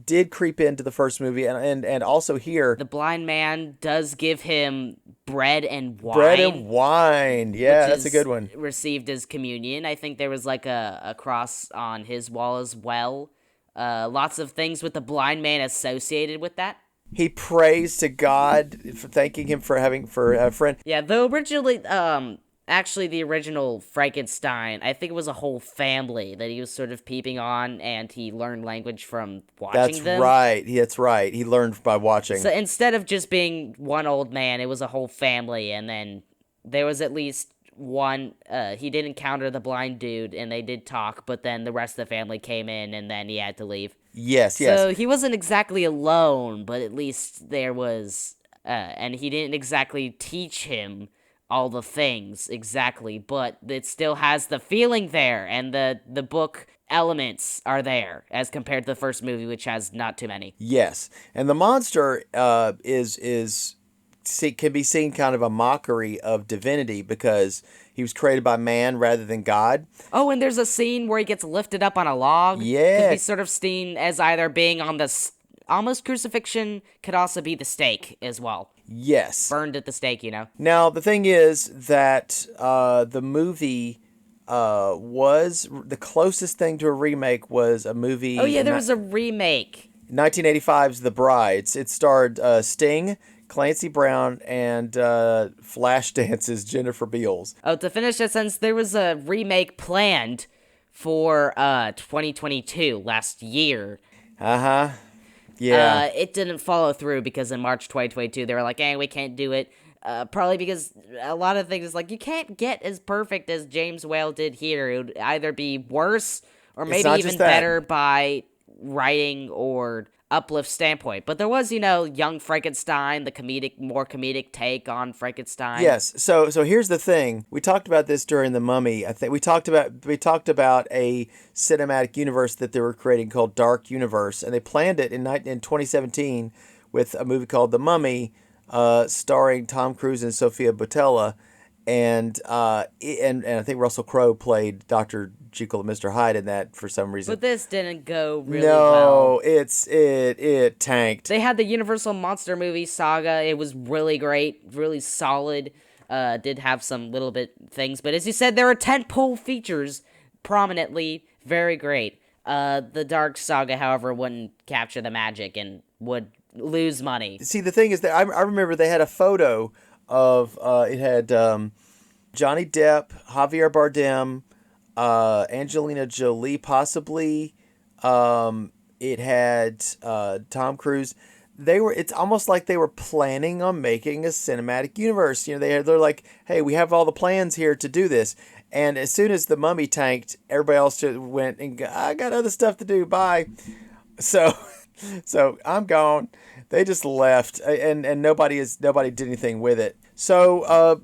Speaker 7: did creep into the first movie, and also here.
Speaker 8: The blind man does give him bread and wine.
Speaker 7: Bread and wine. Yeah, that's a good one.
Speaker 8: Received as communion. I think there was like a cross on his wall as well. Lots of things with the blind man associated with that.
Speaker 7: He prays to God, for thanking him for a friend.
Speaker 8: Yeah, though originally, actually the original Frankenstein, I think it was a whole family that he was sort of peeping on, and he learned language from watching them.
Speaker 7: That's right. He learned by watching.
Speaker 8: So instead of just being one old man, it was a whole family, and then there was at least one, he did encounter the blind dude, and they did talk, but then the rest of the family came in, and then he had to leave.
Speaker 7: Yes.
Speaker 8: So he wasn't exactly alone, but at least there was, and he didn't exactly teach him all the things exactly, but it still has the feeling there, and the book elements are there as compared to the first movie, which has not too many.
Speaker 7: Yes, and the monster can be seen kind of a mockery of divinity because he was created by man rather than God.
Speaker 8: Oh, and there's a scene where he gets lifted up on a log.
Speaker 7: Yeah.
Speaker 8: Could be sort of seen as either being on the almost crucifixion, could also be the stake as well.
Speaker 7: Yes.
Speaker 8: Burned at the stake,
Speaker 7: Now, the thing is that the movie was the closest thing to a remake was a movie.
Speaker 8: Oh, yeah, there was a remake.
Speaker 7: 1985's The Brides. It starred Sting, Clancy Brown, and Flashdance Jennifer Beals.
Speaker 8: Oh, to finish that sentence, there was a remake planned for 2022, last year.
Speaker 7: Uh-huh. Yeah.
Speaker 8: It didn't follow through because in March 2022, they were like, we can't do it. Probably because a lot of things, like, you can't get as perfect as James Whale did here. It would either be worse or maybe even better by writing or uplift standpoint. But there was, Young Frankenstein, the more comedic take on Frankenstein.
Speaker 7: Yes. So here's the thing. We talked about this during The Mummy. I think we talked about a cinematic universe that they were creating called Dark Universe, and they planned it in 2017 with a movie called The Mummy, starring Tom Cruise and Sofia Boutella, and I think Russell Crowe played Dr. Jekyll and Mr. Hyde in that for some reason.
Speaker 8: But this didn't go really well.
Speaker 7: No, it tanked.
Speaker 8: They had the Universal Monster movie saga. It was really great, really solid. Did have some little bit things, but as you said, there are tentpole features prominently. Very great. The Dark Saga, however, wouldn't capture the magic and would lose money.
Speaker 7: See, the thing is that I remember they had a photo of it had Johnny Depp, Javier Bardem, Angelina Jolie, possibly. It had Tom Cruise. It's almost like they were planning on making a cinematic universe. They're like, hey, we have all the plans here to do this. And as soon as The Mummy tanked, everybody else just went and I got other stuff to do. Bye. So I'm gone. They just left, and nobody did anything with it. So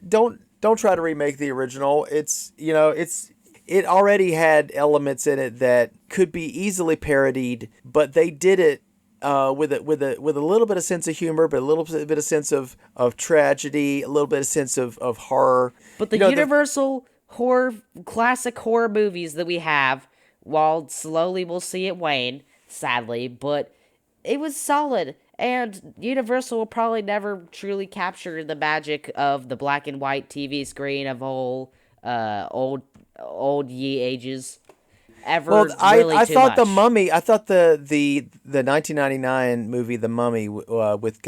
Speaker 7: don't try to remake the original. It already had elements in it that could be easily parodied, but they did it with a little bit of sense of humor, but a little bit of sense of tragedy, a little bit of sense of horror.
Speaker 8: But the Universal horror, classic horror movies that we have, while slowly we'll see it wane, sadly, but it was solid. And Universal will probably never truly capture the magic of the black and white TV screen of old ye ages. I thought
Speaker 7: The Mummy. I thought the 1999 movie The Mummy with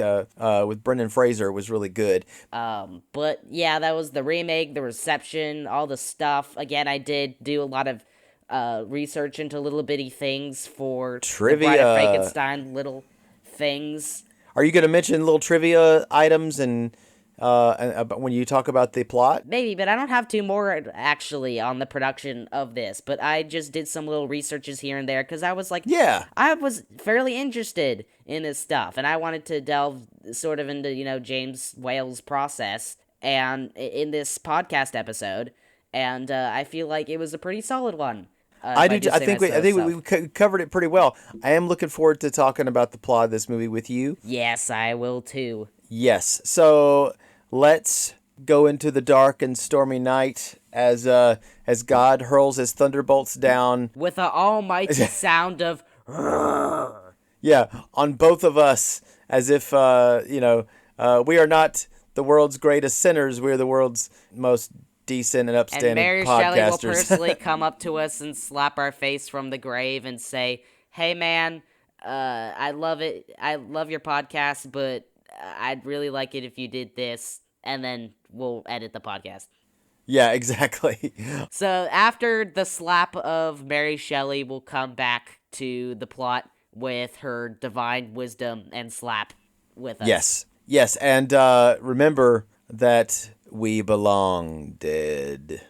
Speaker 7: Brendan Fraser was really good.
Speaker 8: But yeah, that was the remake, the reception, all the stuff. Again, I did do a lot of research into little bitty things for
Speaker 7: trivia.
Speaker 8: The Bride of Frankenstein, little things.
Speaker 7: Are you going to mention little trivia items and when you talk about the plot?
Speaker 8: Maybe, but I don't have two more actually on the production of this. But I just did some little researches here and there because I was like, I was fairly interested in this stuff, and I wanted to delve sort of into James Whale's process and in this podcast episode, and I feel like it was a pretty solid one.
Speaker 7: I think we covered it pretty well. I am looking forward to talking about the plot of this movie with you.
Speaker 8: Yes, I will too.
Speaker 7: Yes. So let's go into the dark and stormy night as God hurls his thunderbolts down
Speaker 8: with an almighty sound of
Speaker 7: yeah, on both of us, as if we are not the world's greatest sinners. We're the world's most decent and upstanding
Speaker 8: and Mary
Speaker 7: podcasters.
Speaker 8: Shelley will personally come up to us and slap our face from the grave and say, "Hey, man, I love it. I love your podcast, but I'd really like it if you did this," and then we'll edit the podcast.
Speaker 7: Yeah, exactly.
Speaker 8: So after the slap of Mary Shelley, we'll come back to the plot with her divine wisdom and slap with us.
Speaker 7: Yes, and remember that we belong dead.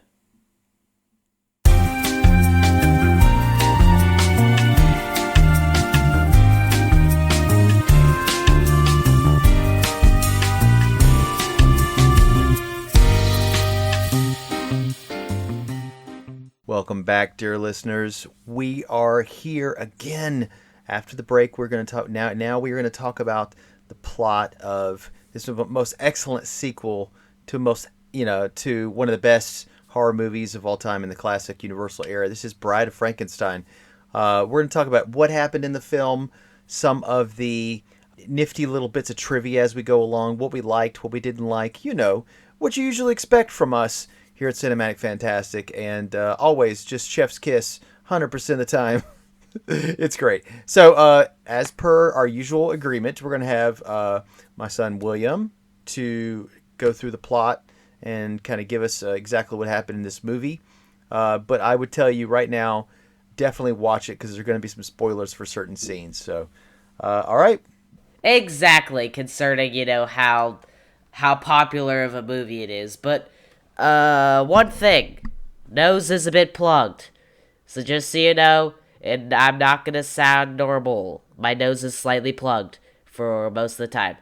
Speaker 7: Well, Welcome back, dear listeners. We are here again. After the break, we're going to talk now we're going to talk about the plot of this most excellent sequel to to one of the best horror movies of all time in the classic Universal era. This is Bride of Frankenstein. We're going to talk about what happened in the film, some of the nifty little bits of trivia as we go along, what we liked, what we didn't like, what you usually expect from us here at Cinematic Fantastic, and always just chef's kiss 100% of the time. It's great. So as per our usual agreement, we're going to have my son William to go through the plot and kind of give us exactly what happened in this movie. But I would tell you right now, definitely watch it because there's going to be some spoilers for certain scenes. So, all right.
Speaker 8: Exactly, concerning, how popular of a movie it is. But one thing, nose is a bit plugged. So just so you know, and I'm not going to sound normal, my nose is slightly plugged for most of the time.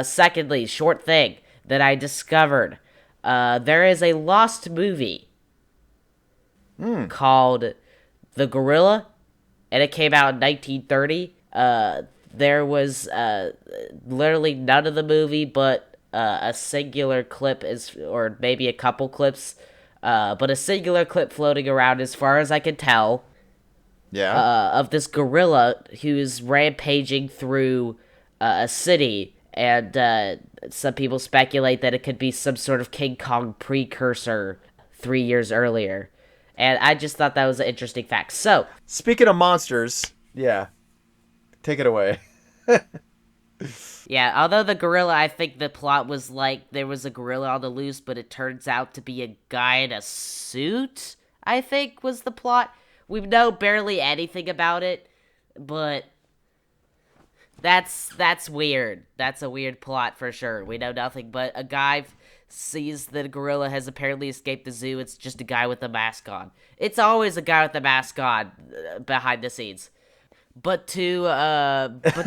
Speaker 8: Secondly, short thing that I discovered, there is a lost movie called The Gorilla, and it came out in 1930. There was literally none of the movie but a singular clip, or maybe a couple clips, but a singular clip floating around as far as I can tell.
Speaker 7: Yeah.
Speaker 8: Of this gorilla who is rampaging through a city, and some people speculate that it could be some sort of King Kong precursor 3 years earlier. And I just thought that was an interesting fact. So,
Speaker 7: speaking of monsters, yeah, take it away.
Speaker 8: Yeah, although the gorilla, I think the plot was like there was a gorilla on the loose, but it turns out to be a guy in a suit, I think was the plot. We know barely anything about it, but that's weird. That's a weird plot for sure. We know nothing, but a guy sees that a gorilla has apparently escaped the zoo. It's just a guy with a mask on. It's always a guy with a mask on behind the scenes. But to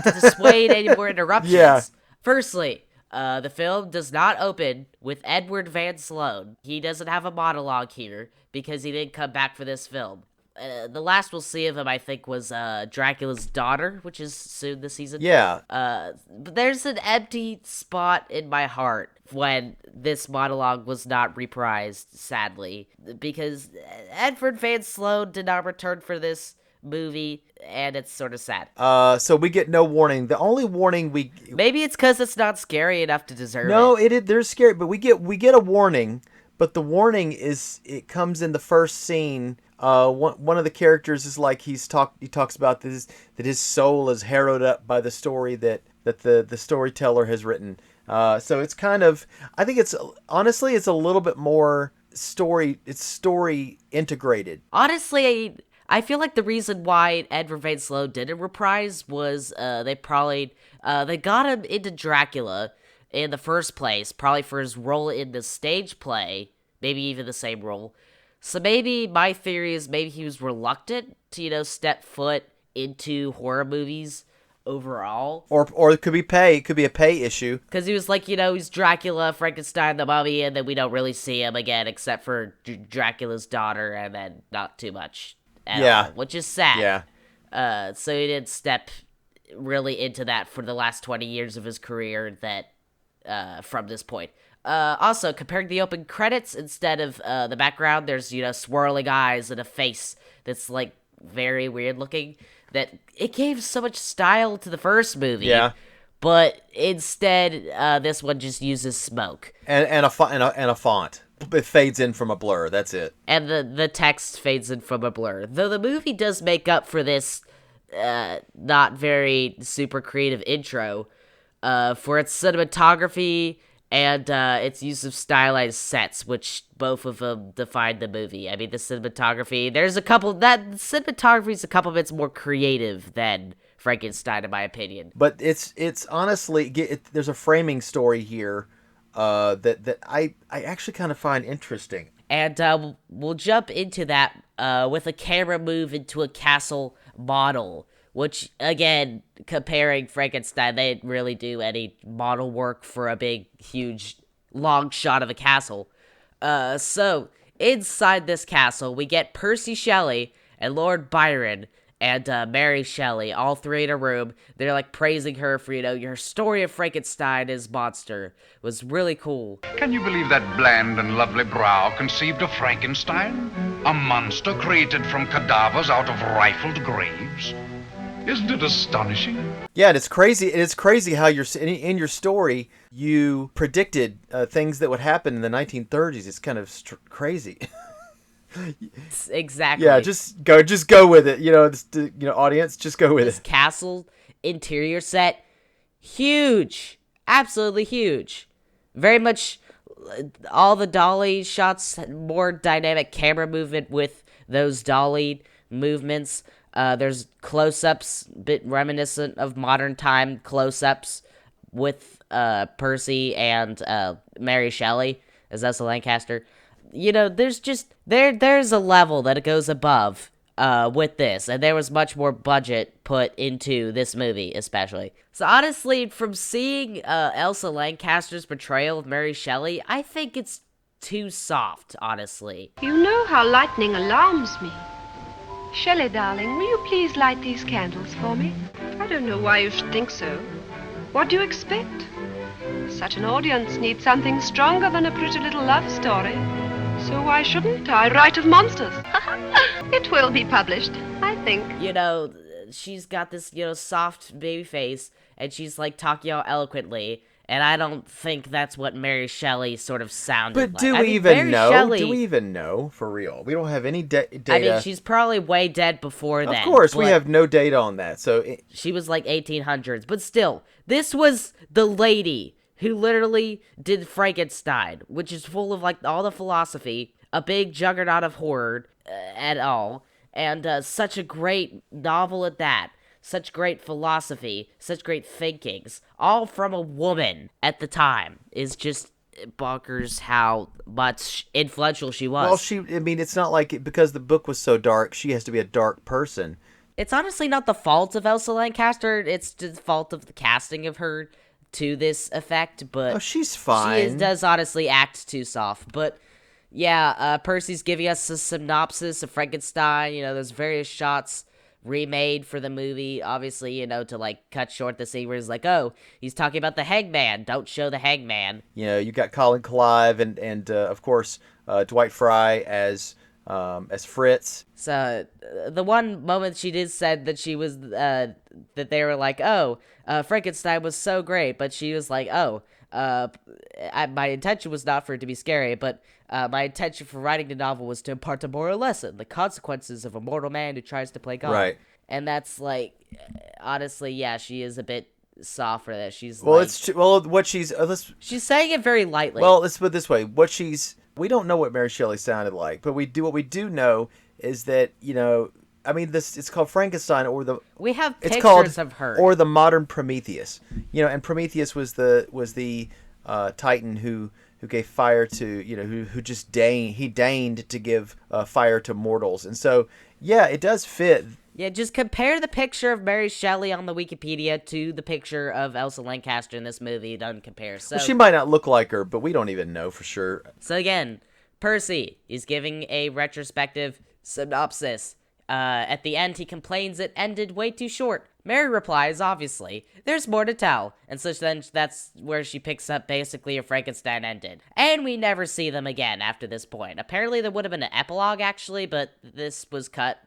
Speaker 8: dissuade any more interruptions, firstly, the film does not open with Edward Van Sloan. He doesn't have a monologue here because he didn't come back for this film. The last we'll see of him, I think, was Dracula's daughter, which is soon this season.
Speaker 7: Yeah.
Speaker 8: But there's an empty spot in my heart when this monologue was not reprised, sadly, because Edward Van Sloan did not return for this movie, and it's sort of sad.
Speaker 7: So we get no warning. The only warning we...
Speaker 8: Maybe it's because it's not scary enough to deserve it.
Speaker 7: No, there's scary, but we get a warning, but the warning it comes in the first scene. One of the characters is like he talks about this, that his soul is harrowed up by the story that the storyteller has written. So it's kind of, I think it's honestly it's a little bit more story integrated.
Speaker 8: Honestly, I feel like the reason why Edward Van Sloan didn't reprise was they got him into Dracula in the first place, probably for his role in the stage play, maybe even the same role. So maybe my theory is maybe he was reluctant to, step foot into horror movies overall. Or
Speaker 7: it could be pay. It could be a pay issue.
Speaker 8: Because he was like, he's Dracula, Frankenstein, the mummy, and then we don't really see him again except for Dracula's daughter, and then not too much at all, which is sad.
Speaker 7: Yeah.
Speaker 8: So he didn't step really into that for the last 20 years of his career from this point. Also, comparing the open credits, instead of the background, there's, swirling eyes and a face that's, very weird looking, that it gave so much style to the first movie.
Speaker 7: Yeah.
Speaker 8: But instead, this one just uses smoke.
Speaker 7: And a font. It fades in from a blur, that's it.
Speaker 8: And the text fades in from a blur. Though the movie does make up for this not very super creative intro for its cinematography and its use of stylized sets, which both of them define the movie. I mean, the cinematography, the cinematography is a couple bits more creative than Frankenstein, in my opinion.
Speaker 7: But it's honestly, there's a framing story here that I actually kind of find interesting.
Speaker 8: And we'll jump into that with a camera move into a castle model, which, again, comparing Frankenstein, they didn't really do any model work for a big, huge, long shot of a castle. So, inside this castle, we get Percy Shelley and Lord Byron and Mary Shelley, all three in a room. They're like praising her for, your story of Frankenstein as monster was really cool.
Speaker 12: Can you believe that bland and lovely brow conceived of Frankenstein? A monster created from cadavers out of rifled graves? Isn't it astonishing?
Speaker 7: Yeah, and it's crazy. It's crazy how in your story you predicted things that would happen in the 1930s. It's kind of crazy.
Speaker 8: Exactly.
Speaker 7: Yeah, just go with it. Audience, just go with
Speaker 8: this
Speaker 7: it.
Speaker 8: Castle interior set, huge, absolutely huge. Very much all the dolly shots, more dynamic camera movement with those dolly movements. There's close-ups, bit reminiscent of modern time close-ups with Percy and Mary Shelley as Elsa Lancaster. There's just there's a level that it goes above with this, and there was much more budget put into this movie, especially. So honestly, from seeing Elsa Lancaster's portrayal of Mary Shelley, I think it's too soft, honestly.
Speaker 13: You know how lightning alarms me. Shelley, darling, will you please light these candles for me? I don't know why you should think so. What do you expect? Such an audience needs something stronger than a pretty little love story. So why shouldn't I write of monsters? It will be published, I think.
Speaker 8: She's got this, soft baby face, and she's, talking all eloquently, and I don't think that's what Mary Shelley sort of sounded like.
Speaker 7: But do we even know? Shelley, do we even know, for real? We don't have any data.
Speaker 8: I mean, she's probably way dead before then.
Speaker 7: Of course, we have no data on that, so...
Speaker 8: She was, 1800s, but still, this was the lady who literally did Frankenstein, which is full of, all the philosophy, a big juggernaut of horror, at all, and such a great novel at that, such great philosophy, such great thinkings, all from a woman at the time, is just bonkers how much influential she was.
Speaker 7: Well, it's not like because the book was so dark, she has to be a dark person.
Speaker 8: It's honestly not the fault of Elsa Lancaster, it's the fault of the casting of her to this effect, but...
Speaker 7: she's fine.
Speaker 8: She does honestly act too soft, but... Yeah, Percy's giving us a synopsis of Frankenstein. There's various shots remade for the movie, obviously, to, cut short the scene where he's he's talking about the hangman. Don't show the hangman.
Speaker 7: You got Colin Clive and of course, Dwight Fry as Fritz.
Speaker 8: So, the one moment she did said that she was, that they were Frankenstein was so great, but she was my intention was not for it to be scary, but my intention for writing the novel was to impart a moral lesson, the consequences of a mortal man who tries to play God.
Speaker 7: Right.
Speaker 8: And that's honestly, yeah, she is a bit soft for that. She's
Speaker 7: she's
Speaker 8: saying it very lightly.
Speaker 7: Well, let's put it this way: we don't know what Mary Shelley sounded like, but what we do know is that it's called Frankenstein,
Speaker 8: we have pictures of her,
Speaker 7: or the modern Prometheus. And Prometheus was the Titan who gave fire to who just deigned to give fire to mortals, and so it does fit.
Speaker 8: Yeah, just compare the picture of Mary Shelley on the Wikipedia to the picture of Elsa Lancaster in this movie. It doesn't compare. So
Speaker 7: she might not look like her, but we don't even know for sure.
Speaker 8: So again, Percy is giving a retrospective synopsis. At the end, he complains it ended way too short. Mary replies, obviously, there's more to tell. And so then that's where she picks up basically a Frankenstein ended. And we never see them again after this point. Apparently there would have been an epilogue, actually, but this was cut.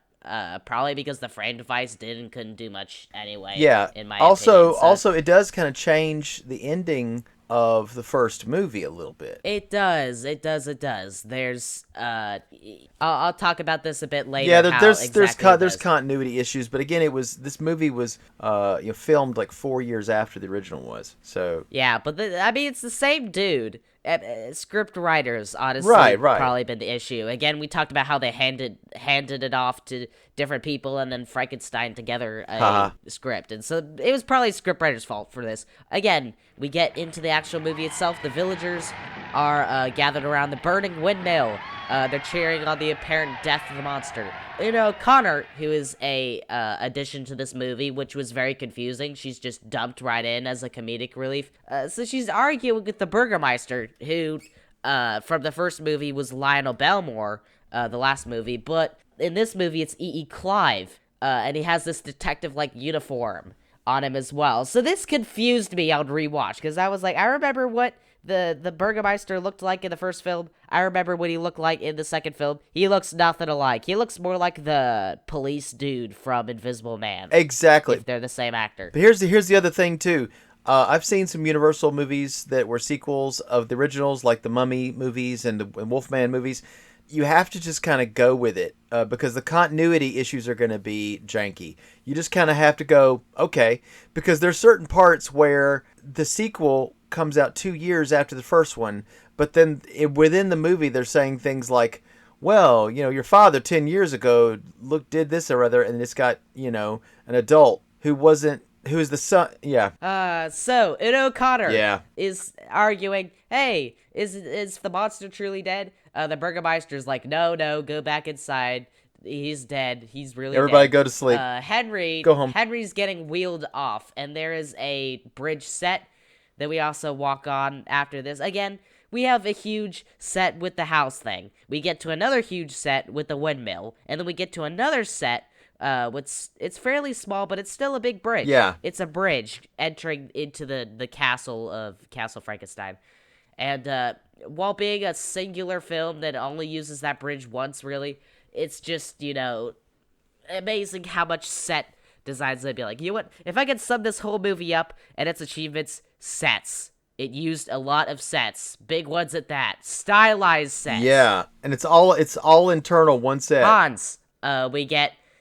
Speaker 8: Probably because the frame device couldn't do much anyway.
Speaker 7: Yeah.
Speaker 8: In my
Speaker 7: opinion.
Speaker 8: So.
Speaker 7: Also, it does kind of change the ending of the first movie a little bit.
Speaker 8: It does. There's I'll talk about this a bit later.
Speaker 7: Yeah, there's continuity issues, but again, this movie was filmed 4 years after the original was. So
Speaker 8: yeah, but it's the same dude. Script writers, honestly,
Speaker 7: right.
Speaker 8: probably been the issue. Again, we talked about how they handed it off to different people and then Frankenstein together a script. And so it was probably script writer's fault for this. Again, we get into the actual movie itself. The villagers are gathered around the burning windmill. They're cheering on the apparent death of the monster. Connor, who is a addition to this movie, which was very confusing. She's just dumped right in as a comedic relief. So she's arguing with the Burgermeister, who from the first movie was Lionel Belmore, the last movie, but in this movie it's E.E. Clive, and he has this detective-like uniform on him as well. So this confused me on rewatch, because I was like, I remember what the Burgermeister looked like in the first film. I remember what he looked like in the second film. He looks nothing alike. He looks more like the police dude from Invisible Man.
Speaker 7: Exactly.
Speaker 8: If they're the same actor.
Speaker 7: But here's the other thing, too. I've seen some Universal movies that were sequels of the originals, like the Mummy movies and the Wolfman movies. You have to just kind of go with it because the continuity issues are going to be janky. You just kind of have to go, okay, because there's certain parts where the sequel comes out 2 years after the first one, but then within the movie they're saying things like, well, your father 10 years ago did this or other, and it's got, an adult who's the son. Yeah.
Speaker 8: So Uno O'Connor
Speaker 7: is
Speaker 8: arguing, hey, is the monster truly dead? The Burgermeister's like, no, go back inside. He's dead. He's really
Speaker 7: Everybody
Speaker 8: dead.
Speaker 7: go to sleep.
Speaker 8: Henry,
Speaker 7: go home.
Speaker 8: Henry's getting wheeled off, and there is a bridge set that we also walk on after this. Again, we have a huge set with the house thing. We get to another huge set with the windmill, and then we get to another set. It's fairly small, but it's still a big bridge.
Speaker 7: Yeah.
Speaker 8: It's a bridge entering into the castle of Castle Frankenstein. And while being a singular film that only uses that bridge once, really, it's just, amazing how much set designs they'd be like. You know what? If I could sum this whole movie up and its achievements, sets. It used a lot of sets, big ones at that, stylized sets.
Speaker 7: Yeah, and it's all internal, one set.
Speaker 8: Hans,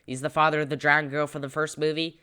Speaker 8: he's the father of the drowned girl from the first movie.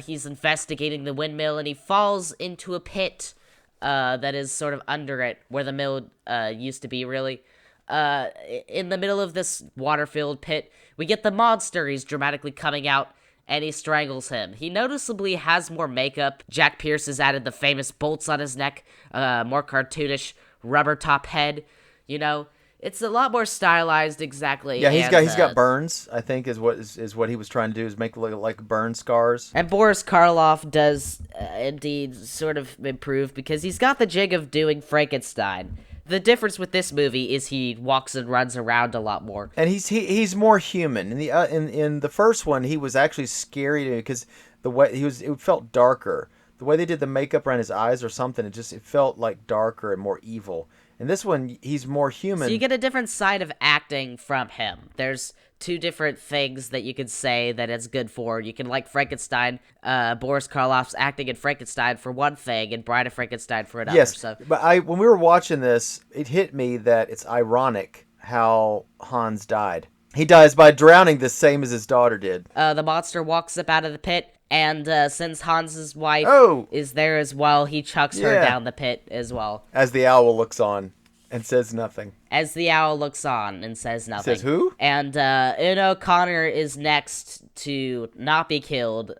Speaker 8: He's investigating the windmill, and he falls into a pit that is sort of under it, where the mill used to be, really. In the middle of this water-filled pit, we get the monster. He's dramatically coming out, and he strangles him. He noticeably has more makeup. Jack Pierce has added the famous bolts on his neck, more cartoonish rubber top head. It's a lot more stylized, exactly.
Speaker 7: Yeah, he's got burns, I think, is what he was trying to do, is make it look like burn scars.
Speaker 8: And Boris Karloff does indeed sort of improve, because he's got the jig of doing Frankenstein. The difference with this movie is he walks and runs around a lot more,
Speaker 7: and he's more human. In the first one, he was actually scary to me because the way it felt darker. The way they did the makeup around his eyes or something, it felt like darker and more evil. In this one, he's more human.
Speaker 8: So you get a different side of acting from him. There's two different things that you could say that it's good for. You can like Frankenstein, Boris Karloff's acting in Frankenstein for one thing, and Bride of Frankenstein for another.
Speaker 7: Yes,
Speaker 8: so.
Speaker 7: But when we were watching this, it hit me that it's ironic how Hans died. He dies by drowning the same as his daughter did.
Speaker 8: The monster walks up out of the pit, and since Hans's wife is there as well, he chucks her down the pit as well.
Speaker 7: As the owl looks on and says nothing.
Speaker 8: As the owl looks on and says nothing.
Speaker 7: Says who?
Speaker 8: And Uno Connor is next to not be killed.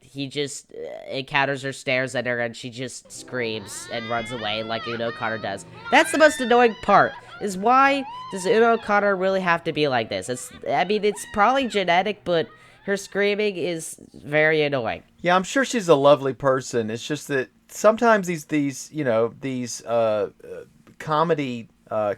Speaker 8: He just encounters her, stares at her, and she just screams and runs away like Uno Connor does. That's the most annoying part, is why does Uno Connor really have to be like this? It's probably genetic, but her screaming is very annoying.
Speaker 7: Yeah, I'm sure she's a lovely person. It's just that sometimes these comedy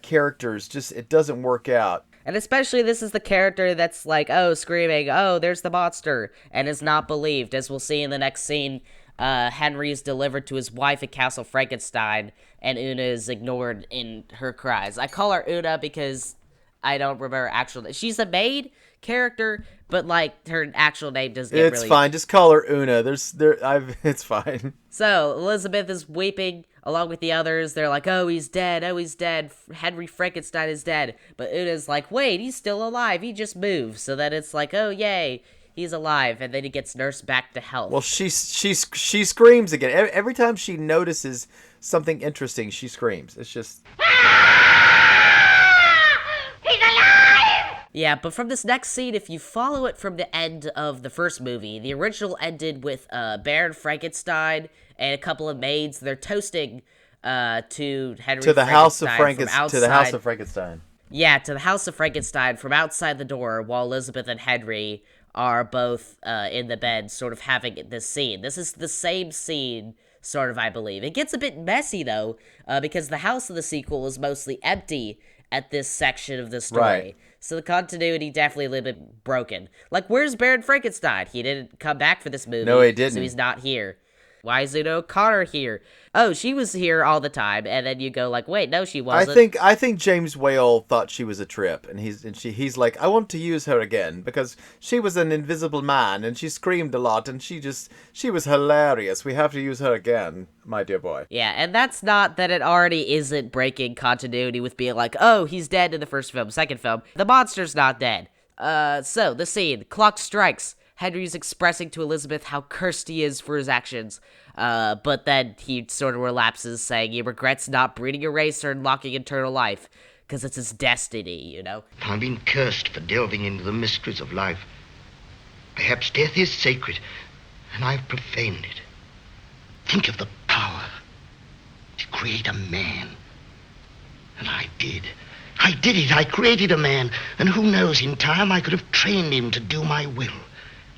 Speaker 7: characters, just it doesn't work out.
Speaker 8: And especially this is the character that's like, screaming, there's the monster, and is not believed. As we'll see in the next scene, Henry is delivered to his wife at Castle Frankenstein, and Una is ignored in her cries. I call her Una because I don't remember her actual name. She's a maid character, but like her actual name doesn't get really...
Speaker 7: It's fine, just call her Una. It's fine.
Speaker 8: So Elizabeth is weeping along with the others. They're like, he's dead, Henry Frankenstein is dead. But Una's like, wait, he's still alive, he just moved. So that it's like, yay, he's alive, and then he gets nursed back to health.
Speaker 7: Well, she screams again. Every time she notices something interesting, she screams. It's just...
Speaker 13: He's alive!
Speaker 8: Yeah, but from this next scene, if you follow it from the end of the first movie, the original ended with Baron Frankenstein and a couple of maids. They're toasting to Henry
Speaker 7: to the house of
Speaker 8: Frankenstein.
Speaker 7: To the house of Frankenstein.
Speaker 8: Yeah, to the house of Frankenstein from outside the door, while Elizabeth and Henry are both in the bed, sort of having this scene. This is the same scene sort of, I believe. It gets a bit messy, though, because the house of the sequel is mostly empty at this section of the story.
Speaker 7: Right.
Speaker 8: So the continuity definitely a little bit broken. Like, where's Bride of Frankenstein? He didn't come back for this movie.
Speaker 7: No, he didn't.
Speaker 8: So he's not here. Why is Zeno O'Connor here? Oh, she was here all the time, and then you go like, wait, no, she wasn't.
Speaker 7: I think James Whale thought she was a trip, and he's like, I want to use her again because she was an invisible man, and she screamed a lot, and she was hilarious. We have to use her again, my dear boy.
Speaker 8: Yeah, and that's not that it already isn't breaking continuity with being like, oh, he's dead in the first film, second film. The monster's not dead. So the scene, clock strikes. Henry's expressing to Elizabeth how cursed he is for his actions, but then he sort of relapses, saying he regrets not breeding a race or unlocking eternal life, because it's his destiny, you know?
Speaker 2: I've been cursed for delving into the mysteries of life. Perhaps death is sacred, and I've profaned it. Think of the power to create a man. And I did. I did it. I created a man, and who knows, in time I could have trained him to do my will.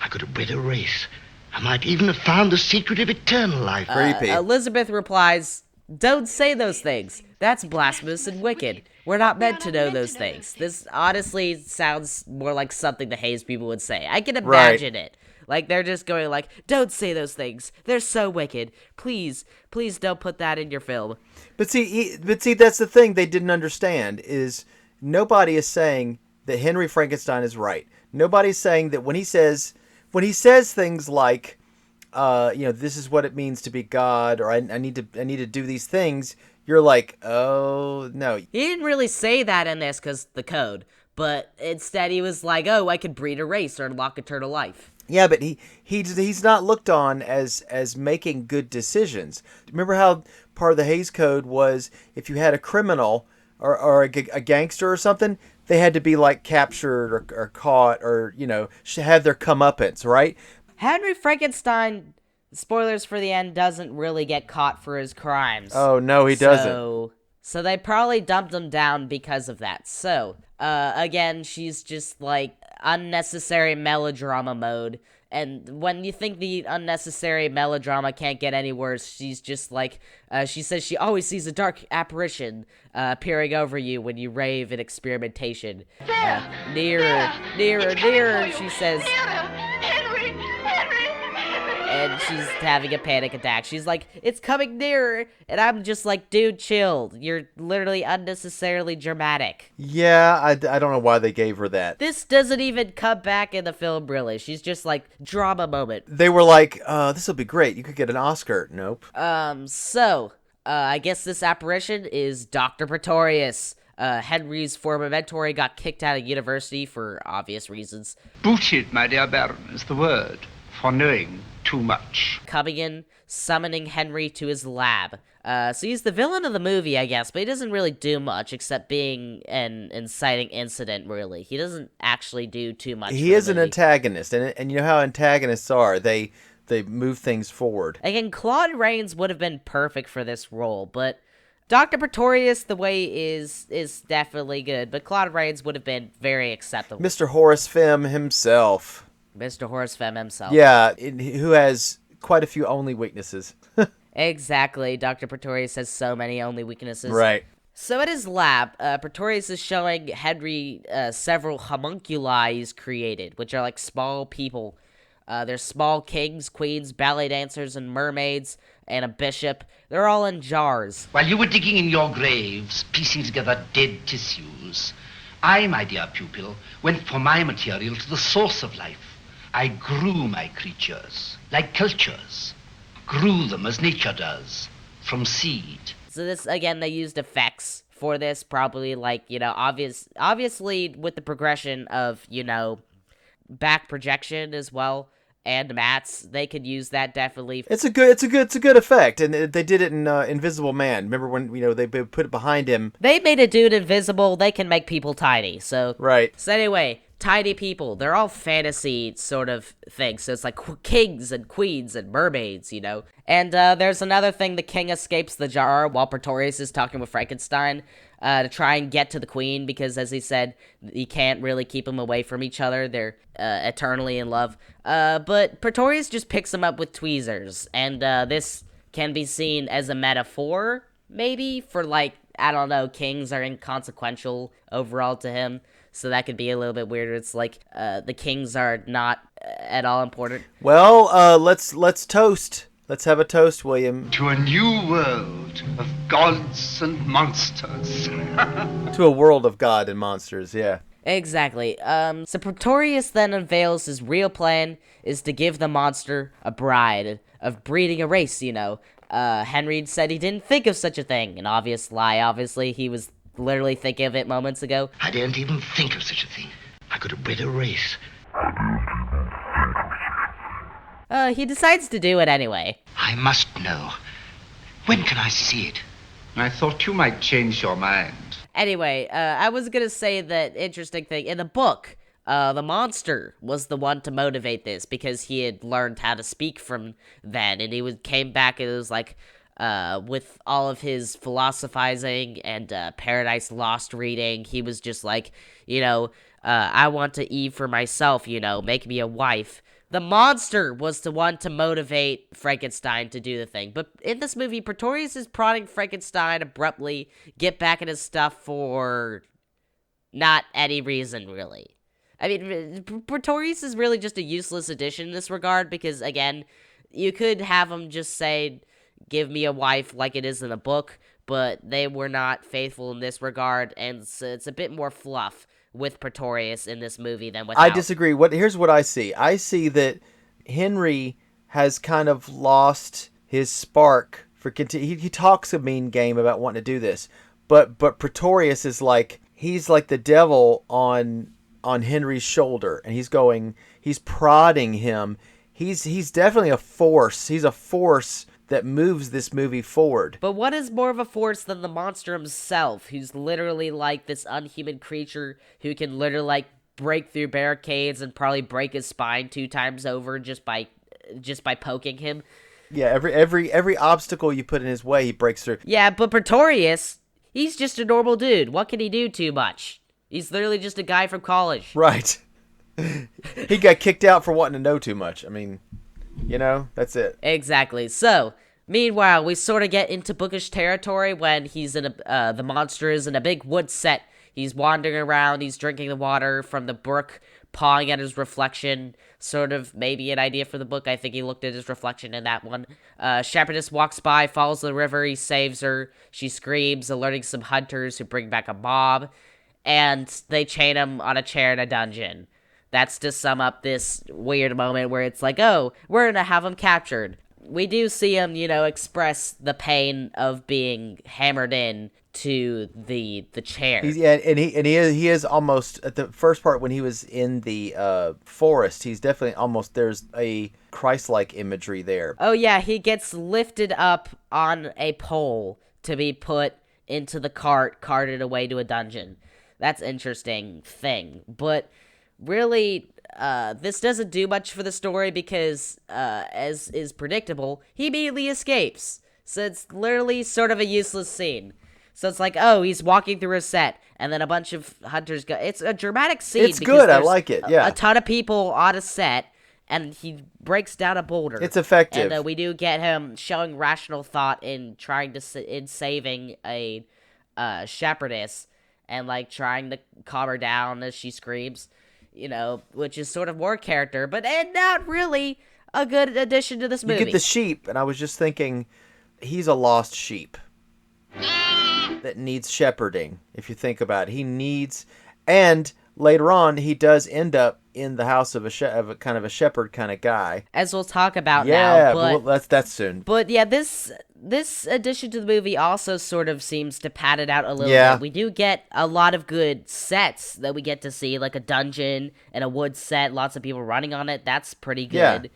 Speaker 2: I could have bred a race. I might even have found the secret of eternal life.
Speaker 7: Creepy.
Speaker 8: Elizabeth replies, don't say those things. That's blasphemous and wicked. We're not meant to know those things. This honestly sounds more like something the Hayes people would say. I can imagine it. Like, they're just going like, don't say those things. They're so wicked. Please don't put that in your film.
Speaker 7: But see, that's the thing they didn't understand is nobody is saying that Henry Frankenstein is right. Nobody's saying that when he says things like, this is what it means to be God, or I need to do these things, you're like, oh, no.
Speaker 8: He didn't really say that in this because the code, but instead he was like, oh, I could breed a race or unlock eternal life.
Speaker 7: Yeah, but he's not looked on as making good decisions. Remember how part of the Hays Code was if you had a criminal or a gangster or something, they had to be like captured or caught or, have their comeuppance, right?
Speaker 8: Henry Frankenstein, spoilers for the end, doesn't really get caught for his crimes.
Speaker 7: Oh, no, he doesn't.
Speaker 8: So they probably dumped him down because of that. So, again, she's just like unnecessary melodrama mode. And when you think the unnecessary melodrama can't get any worse, she's just like, she says she always sees a dark apparition peering over you when you rave in experimentation. Nearer, she says.
Speaker 13: Henry!
Speaker 8: And she's having a panic attack. She's like, it's coming nearer. And I'm just like, dude, chill. You're literally unnecessarily dramatic.
Speaker 7: Yeah, I don't know why they gave her that.
Speaker 8: This doesn't even come back in the film, really. She's just like, drama moment.
Speaker 7: They were like, this will be great. You could get an Oscar. Nope.
Speaker 8: I guess this apparition is Dr. Pretorius. Henry's former mentor. He got kicked out of university for obvious reasons.
Speaker 1: Booted, my dear Baron, is the word for knowing too much.
Speaker 8: Coming in, summoning Henry to his lab. So he's the villain of the movie, I guess, but he doesn't really do much except being an inciting incident, really. He doesn't actually do too much.
Speaker 7: He is an antagonist, and you know how antagonists are. They move things forward.
Speaker 8: Again, Claude Rains would have been perfect for this role, but Dr. Pretorius, the way is definitely good, but Claude Rains would have been very acceptable.
Speaker 7: Mr. Horace Femme himself.
Speaker 8: Mr. Horace Femme himself.
Speaker 7: Yeah, who has quite a few only weaknesses.
Speaker 8: Exactly. Dr. Pretorius has so many only weaknesses.
Speaker 7: Right.
Speaker 8: So at his lab, Pretorius is showing Henry several homunculi he's created, which are like small people. There's small kings, queens, ballet dancers, and mermaids, and a bishop. They're all in jars.
Speaker 1: While you were digging in your graves, piecing together dead tissues, I, my dear pupil, went for my material to the source of life. I grew my creatures, like cultures. Grew them as nature does, from seed.
Speaker 8: So this, again, they used effects for this, probably like, obviously with the progression of, back projection as well, and mats, they could use that definitely.
Speaker 7: It's a good effect, and they did it in Invisible Man. Remember when they put it behind him?
Speaker 8: They made a dude invisible. They can make people tiny. So
Speaker 7: right.
Speaker 8: So anyway, tiny people. They're all fantasy sort of things. So it's like kings and queens and mermaids, And there's another thing. The king escapes the jar while Pretorius is talking with Frankenstein to try and get to the queen because, as he said, he can't really keep them away from each other. They're eternally in love. But Pretorius just picks them up with tweezers. And this can be seen as a metaphor, maybe, for, like, I don't know, kings are inconsequential overall to him. So that could be a little bit weirder. It's like the kings are not at all important.
Speaker 7: Well, let's toast. Let's have a toast, William.
Speaker 1: To a new world of gods and monsters.
Speaker 7: To a world of God and monsters, yeah.
Speaker 8: Exactly. So Pretorius then unveils his real plan is to give the monster a bride, of breeding a race, you know. Henry said he didn't think of such a thing. An obvious lie, obviously. He was literally thinking of it moments ago.
Speaker 2: I didn't even think of such a thing. I could have bred a race.
Speaker 8: He decides to do it anyway.
Speaker 2: I must know. When can I see it?
Speaker 1: I thought you might change your mind.
Speaker 8: Anyway, I was gonna say that interesting thing. In the book, the monster was the one to motivate this because he had learned how to speak from then, and he came back and it was like, with all of his philosophizing and Paradise Lost reading, he was just like, you know, I want to Eve for myself, you know, make me a wife. The monster was the one to motivate Frankenstein to do the thing. But in this movie, Pretorius is prodding Frankenstein abruptly get back at his stuff for not any reason, really. I mean, Pretorius is really just a useless addition in this regard because, again, you could have him just say, give me a wife like it is in the book, but they were not faithful in this regard, and so it's a bit more fluff with Pretorius in this movie than without.
Speaker 7: I disagree. Here's what I see. I see that Henry has kind of lost his spark for he talks a mean game about wanting to do this, but Pretorius is like, he's like the devil on Henry's shoulder, and he's prodding him. He's definitely a force. He's a force that moves this movie forward.
Speaker 8: But what is more of a force than the monster himself, who's literally like this unhuman creature who can literally like break through barricades and probably break his spine 2 times over just by poking him?
Speaker 7: Yeah, every obstacle you put in his way, he breaks through.
Speaker 8: Yeah, but Pretorius, he's just a normal dude. What can he do too much? He's literally just a guy from college.
Speaker 7: Right. He got kicked out for wanting to know too much. I mean, you know, that's it.
Speaker 8: Exactly. So, meanwhile, we sort of get into bookish territory when he's in the monster is in a big wood set. He's wandering around. He's drinking the water from the brook, pawing at his reflection. Sort of maybe an idea for the book. I think he looked at his reflection in that one. Shepherdess walks by, follows the river. He saves her. She screams, alerting some hunters who bring back a mob. And they chain him on a chair in a dungeon. That's to sum up this weird moment where it's like, oh, we're going to have him captured. We do see him, you know, express the pain of being hammered in to the chair.
Speaker 7: He is almost, at the first part when he was in the forest, he's definitely almost, there's a Christ-like imagery there.
Speaker 8: Oh yeah, he gets lifted up on a pole to be put into the carted away to a dungeon. That's an interesting thing, but really, this doesn't do much for the story because, as is predictable, he immediately escapes. So it's literally sort of a useless scene. So it's like, oh, he's walking through a set, and then a bunch of hunters go. It's a dramatic scene.
Speaker 7: It's good. I like it. Yeah.
Speaker 8: A ton of people on a set, and he breaks down a boulder.
Speaker 7: It's effective.
Speaker 8: And we do get him showing rational thought in trying to in saving a shepherdess, and like trying to calm her down as she screams. You know, which is sort of more character, but not really a good addition to this movie.
Speaker 7: You get the sheep, and I was just thinking, he's a lost sheep that needs shepherding, if you think about it. He needs, and later on, he does end up in the house of a kind of a shepherd kind of guy.
Speaker 8: As we'll talk about now.
Speaker 7: Yeah, but that's soon.
Speaker 8: But yeah, this addition to the movie also sort of seems to pad it out a little bit. We do get a lot of good sets that we get to see, like a dungeon and a wood set, lots of people running on it. That's pretty good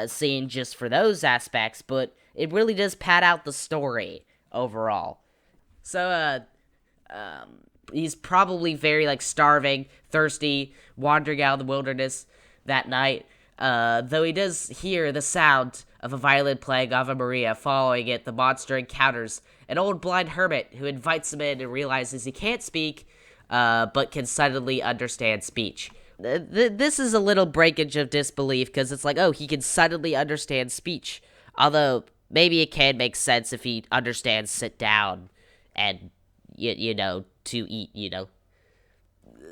Speaker 8: scene just for those aspects, but it really does pad out the story overall. So, he's probably very, like, starving, thirsty, wandering out of the wilderness that night. Though he does hear the sound of a violin playing Ave Maria. Following it, the monster encounters an old blind hermit who invites him in and realizes he can't speak, but can suddenly understand speech. This is a little breakage of disbelief, because it's like, oh, he can suddenly understand speech. Although, maybe it can make sense if he understands sit down and, to eat,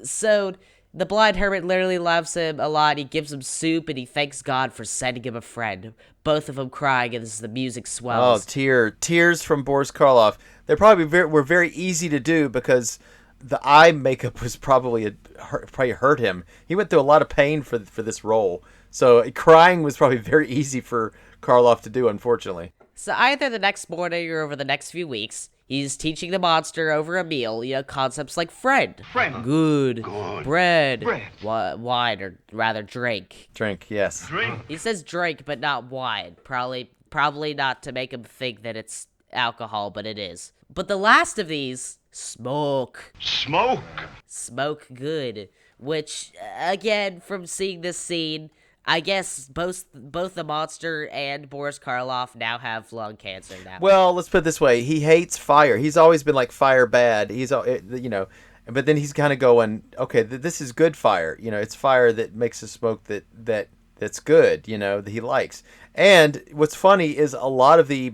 Speaker 8: So, the blind hermit literally loves him a lot. He gives him soup, and he thanks God for sending him a friend. Both of them crying, and as the music swells.
Speaker 7: Oh, tears from Boris Karloff. They probably were very easy to do because the eye makeup was probably hurt him. He went through a lot of pain for this role. So crying was probably very easy for Karloff to do, unfortunately.
Speaker 8: So either the next morning or over the next few weeks, he's teaching the monster over a meal, concepts like friend, good, bread, wine, or rather drink.
Speaker 7: Drink, yes.
Speaker 8: Drink. He says drink, but not wine. Probably not to make him think that it's alcohol, but it is. But the last of these, smoke. Smoke good. Which, again, from seeing this scene, I guess both the monster and Boris Karloff now have lung cancer now.
Speaker 7: Well, let's put it this way. He hates fire. He's always been like fire bad. But then he's kind of going, okay, this is good fire. It's fire that makes a smoke that's good, that he likes. And what's funny is a lot of the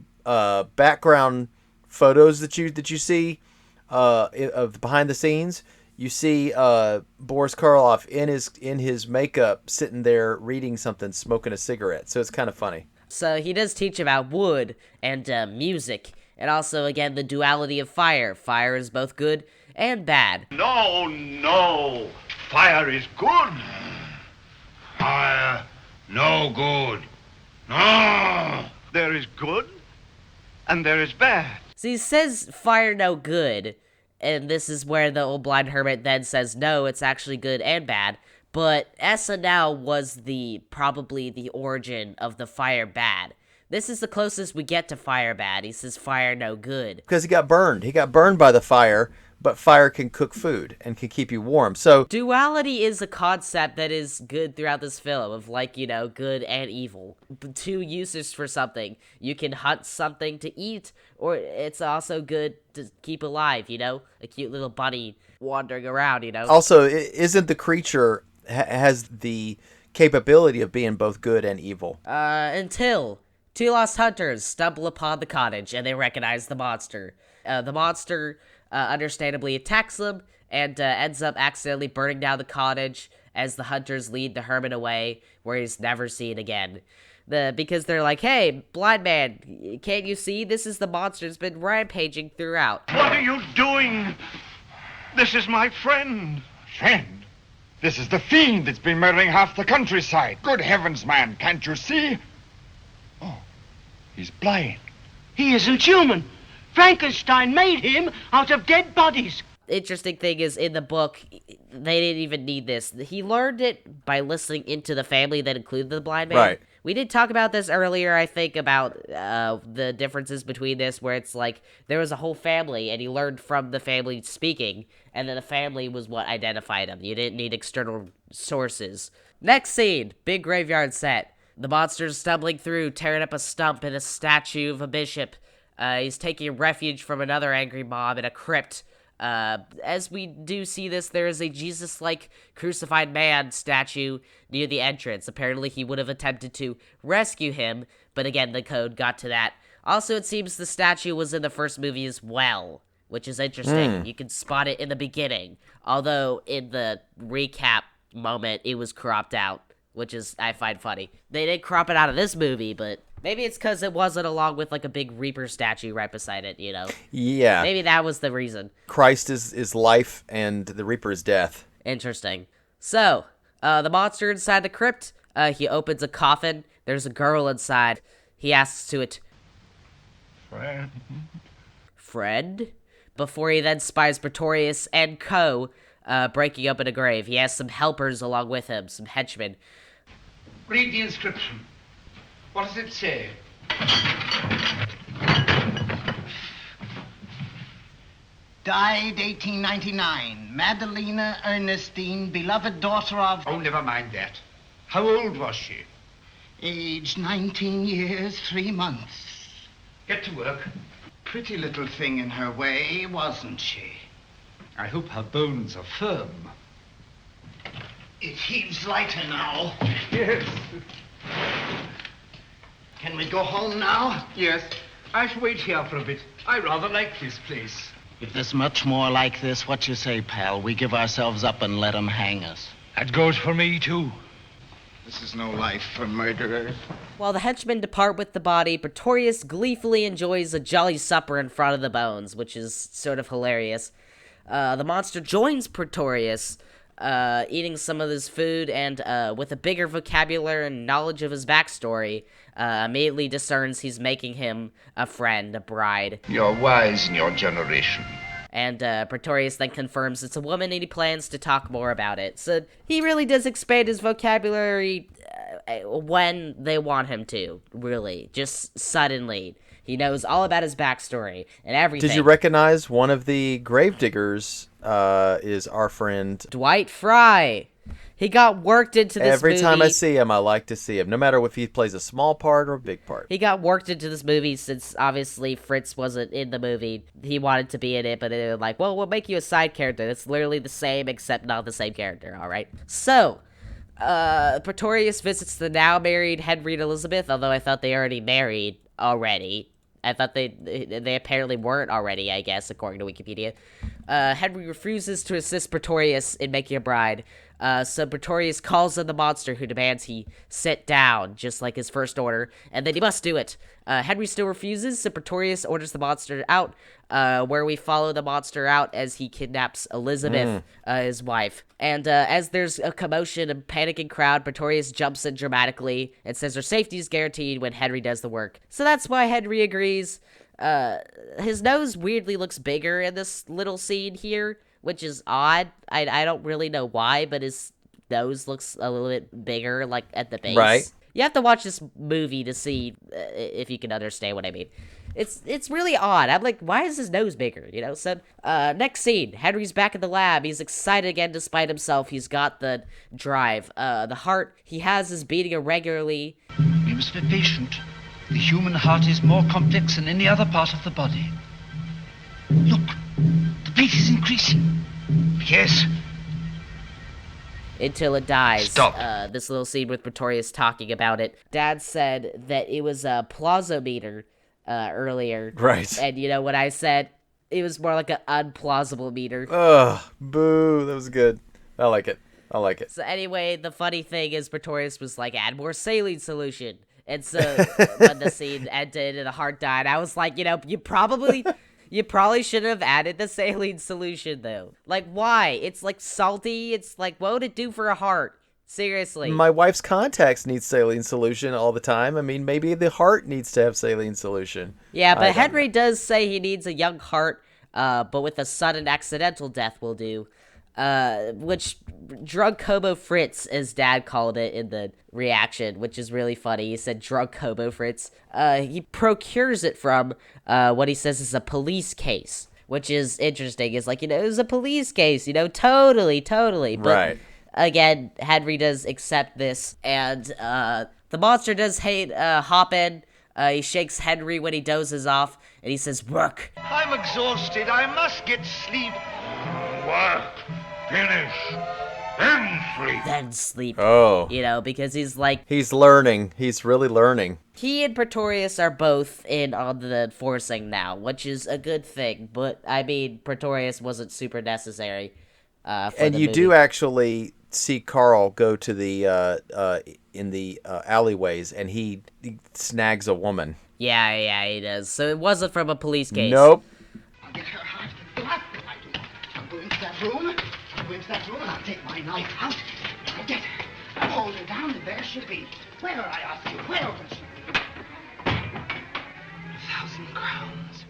Speaker 7: background photos that you see of behind the scenes, you see Boris Karloff in his makeup sitting there reading something, smoking a cigarette. So it's kind of funny.
Speaker 8: So he does teach about wood and music, and also, again, the duality of fire. Fire is both good and bad.
Speaker 14: No. Fire is good. Fire, no good. No. There is good, and there is bad.
Speaker 8: So he says fire no good, and this is where the old blind hermit then says, no, it's actually good and bad. But SNL was probably the origin of the fire bad. This is the closest we get to fire bad. He says fire no good.
Speaker 7: Because he got burned. He got burned by the fire, but fire can cook food and can keep you warm. So
Speaker 8: duality is a concept that is good throughout this film of good and evil. Two uses for something. You can hunt something to eat, or it's also good to keep alive, a cute little bunny wandering around,
Speaker 7: Also, isn't the creature has the capability of being both good and evil?
Speaker 8: Until two lost hunters stumble upon the cottage and they recognize the monster. The monster understandably attacks them and ends up accidentally burning down the cottage as the hunters lead the hermit away, where he's never seen again. Because they're like, hey, blind man, can't you see? This is the monster that's been rampaging throughout.
Speaker 14: What are you doing? This is my friend.
Speaker 12: Friend? This is the fiend that's been murdering half the countryside. Good heavens, man, can't you see? Oh, he's blind.
Speaker 15: He isn't human. Frankenstein made him out of dead bodies.
Speaker 8: Interesting thing is, in the book, they didn't even need this. He learned it by listening into the family that included the blind man.
Speaker 7: Right.
Speaker 8: We did talk about this earlier, I think, about the differences between this, where it's like, there was a whole family, and he learned from the family speaking, and then the family was what identified him. You didn't need external sources. Next scene, big graveyard set. The monster's stumbling through, tearing up a stump and a statue of a bishop. He's taking refuge from another angry mob in a crypt. As we do see this, there is a Jesus-like crucified man statue near the entrance. Apparently, he would have attempted to rescue him, but again, the code got to that. Also, it seems the statue was in the first movie as well, which is interesting. You can spot it in the beginning, although in the recap moment, it was cropped out, which is, I find funny. They did crop it out of this movie, but maybe it's because it wasn't along with, like, a big Reaper statue right beside it,
Speaker 7: Yeah.
Speaker 8: Maybe that was the reason.
Speaker 7: Christ is life, and the Reaper is death.
Speaker 8: Interesting. So, the monster inside the crypt, he opens a coffin. There's a girl inside. He asks to it, Friend? Before he then spies Pretorius and co. Breaking up in a grave. He has some helpers along with him, some henchmen.
Speaker 1: Read the inscription. What does it say?
Speaker 15: Died 1899. Madalena Ernestine, beloved daughter of...
Speaker 1: Oh, never mind that. How old was she?
Speaker 15: Aged 19 years, 3 months.
Speaker 1: Get to work.
Speaker 15: Pretty little thing in her way, wasn't she?
Speaker 1: I hope her bones are firm.
Speaker 15: It heaves lighter now.
Speaker 1: Yes.
Speaker 2: Can we go home now?
Speaker 1: Yes. I shall wait here for a bit. I rather like this place.
Speaker 6: If there's much more like this, what you say, pal? We give ourselves up and let 'em hang us.
Speaker 12: That goes for me, too.
Speaker 2: This is no life for murderers.
Speaker 8: While the henchmen depart with the body, Pretorius gleefully enjoys a jolly supper in front of the bones, which is sort of hilarious. The monster joins Pretorius, eating some of his food, and with a bigger vocabulary and knowledge of his backstory, immediately discerns he's making him a friend, a bride.
Speaker 12: You're wise in your generation.
Speaker 8: And Pretorius then confirms it's a woman and he plans to talk more about it. So he really does expand his vocabulary when they want him to, really. Just suddenly. He knows all about his backstory and everything.
Speaker 7: Did you recognize one of the gravediggers is our friend
Speaker 8: Dwight Fry? He got worked into this movie.
Speaker 7: Every time I see him, I like to see him, no matter if he plays a small part or a big part.
Speaker 8: He got worked into this movie since, obviously, Fritz wasn't in the movie. He wanted to be in it, but they were like, well, we'll make you a side character. It's literally the same, except not the same character, all right? So, Pretorius visits the now-married Henry and Elizabeth, although I thought they already married already. I thought they apparently weren't already, I guess, according to Wikipedia. Henry refuses to assist Pretorius in making a bride, so Pretorius calls in the monster, who demands he sit down, just like his first order, and then he must do it. Henry still refuses, so Pretorius orders the monster out, where we follow the monster out as he kidnaps Elizabeth, his wife. And as there's a commotion and panicking crowd, Pretorius jumps in dramatically and says their safety is guaranteed when Henry does the work. So that's why Henry agrees. His nose weirdly looks bigger in this little scene here, which is odd. I don't really know why, but his nose looks a little bit bigger, like, at the base.
Speaker 7: Right.
Speaker 8: You have to watch this movie to see if you can understand what I mean. It's really odd. I'm like, why is his nose bigger, you know? So, next scene. Henry's back in the lab. He's excited again despite himself. He's got the drive. The heart he has is beating irregularly.
Speaker 1: We must be patient. The human heart is more complex than any other part of the body. Look, the beat is increasing. Yes.
Speaker 8: Until it dies.
Speaker 1: Stop.
Speaker 8: This little scene with Pretorius talking about it. Dad said that it was a plausometer earlier.
Speaker 7: Right.
Speaker 8: And you know what I said? It was more like an unplausible meter.
Speaker 7: Ugh, boo. That was good. I like it.
Speaker 8: So anyway, the funny thing is Pretorius was like, add more saline solution. And so when the scene ended and the heart died, I was like, you know, you probably should have added the saline solution, though. Like, why? It's, like, salty. It's like, what would it do for a heart? Seriously.
Speaker 7: My wife's contacts need saline solution all the time. I mean, maybe the heart needs to have saline solution.
Speaker 8: Yeah, but Henry does say he needs a young heart, but with a sudden accidental death will do. Which drug hobo Fritz, as Dad called it in the reaction, which is really funny. He said drug hobo Fritz. He procures it from what he says is a police case, which is interesting. It's like, you know, it was a police case, you know, totally. But
Speaker 7: right.
Speaker 8: Again, Henry does accept this, and the monster does hate Hopin. He shakes Henry when he dozes off, and he says, work.
Speaker 14: I'm exhausted. I must get sleep.
Speaker 12: Work. Finish. Then sleep.
Speaker 7: Oh.
Speaker 8: You know, because he's like...
Speaker 7: He's learning. He's really learning.
Speaker 8: He and Pretorius are both in on the forcing now, which is a good thing. But, I mean, Pretorius wasn't super necessary for
Speaker 7: and
Speaker 8: the
Speaker 7: you
Speaker 8: movie.
Speaker 7: do actually see Carl go to the in the alleyways, and he snags a woman.
Speaker 8: Yeah, he does. So it wasn't from a police case.
Speaker 7: Nope.
Speaker 2: I'll get her heart and blood. I'll go into that room. And I'll take my knife out. I'll get her. I'll hold her down, and there she'll be. Where, I ask you, where will she be? 1,000 crowns.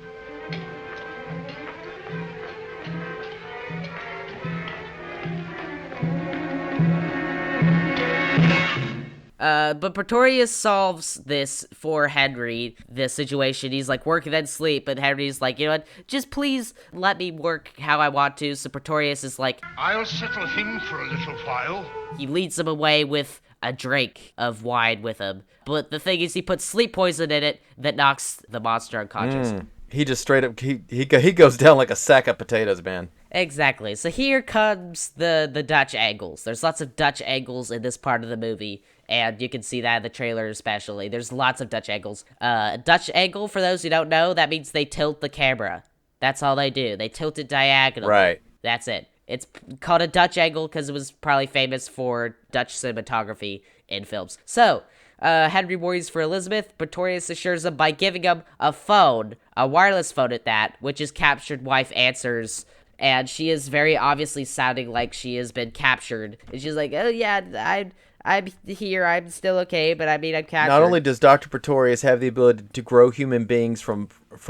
Speaker 8: But Pretorius solves this for Henry, this situation. He's like, work then sleep. But Henry's like, you know what, just please let me work how I want to. So Pretorius is like,
Speaker 12: I'll settle him for a little while.
Speaker 8: He leads him away with a drink of wine with him. But the thing is, he puts sleep poison in it that knocks the monster unconscious.
Speaker 7: He just straight up, he goes down like a sack of potatoes, man.
Speaker 8: Exactly. So here comes the Dutch angles. There's lots of Dutch angles in this part of the movie, and you can see that in the trailer especially. There's lots of Dutch angles. Dutch angle, for those who don't know, that means they tilt the camera. That's all they do. They tilt it diagonally.
Speaker 7: Right.
Speaker 8: That's it. It's called a Dutch angle because it was probably famous for Dutch cinematography in films. So, Henry worries for Elizabeth. Pretorius assures him by giving him a phone, a wireless phone at that, which his captured wife answers. And she is very obviously sounding like she has been captured. And she's like, oh yeah, I'm here, I'm still okay, but I mean, I'm captured.
Speaker 7: Not only does Dr. Pretorius have the ability to grow human beings from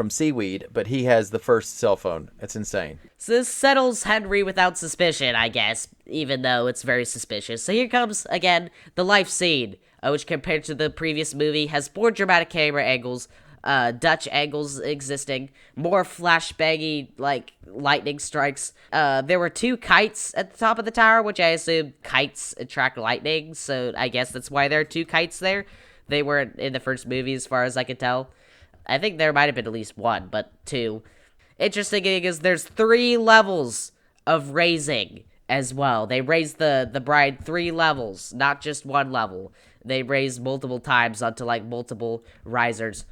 Speaker 7: seaweed, but he has the first cell phone. That's insane.
Speaker 8: So this settles Henry without suspicion, I guess, even though it's very suspicious. So here comes, again, the life scene, which compared to the previous movie has more dramatic camera angles, Dutch angles existing, more flashbangy, like, lightning strikes. There were 2 kites at the top of the tower, which I assume kites attract lightning, so I guess that's why there are 2 kites there. They weren't in the first movie, as far as I could tell. I think there might have been at least 1, but 2. Interesting thing is there's 3 levels of raising as well. They raised the bride 3 levels, not just 1 level. They raised multiple times onto, like, multiple risers.